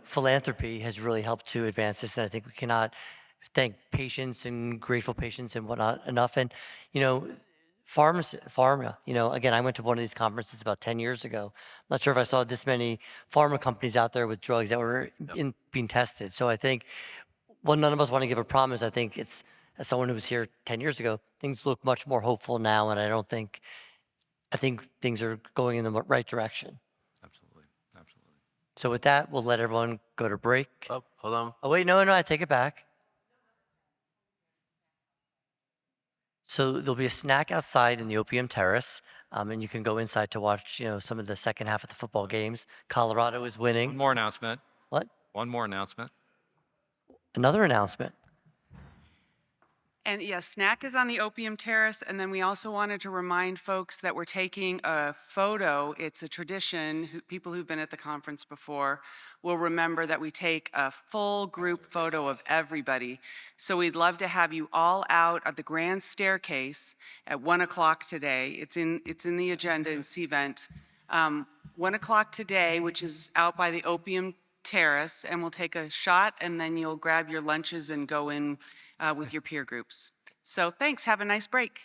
philanthropy has really helped to advance this. And I think we cannot thank patients and grateful patients and whatnot enough. And, pharma, again, I went to one of these conferences about 10 years ago. I'm not sure if I saw this many pharma companies out there with drugs that were being tested. So I think, none of us want to give a promise. I think it's, as someone who was here 10 years ago, things look much more hopeful now. And I think things are going in the right direction. Absolutely. Absolutely. So with that, we'll let everyone go to break. Oh, hold on. Oh, wait, no, I take it back. So there'll be a snack outside in the Opium Terrace, and you can go inside to watch, some of the second half of the football games. Colorado is winning. One more announcement. What? One more announcement. Another announcement. And yes, snack is on the Opium Terrace. And then we also wanted to remind folks that we're taking a photo. It's a tradition. People who've been at the conference before will remember that we take a full group photo of everybody. So we'd love to have you all out at the grand staircase at 1 o'clock today. It's in the agenda in CVent. 1 o'clock today, which is out by the Opium Terrace, and we'll take a shot, and then you'll grab your lunches and go in with your peer groups. So thanks. Have a nice break.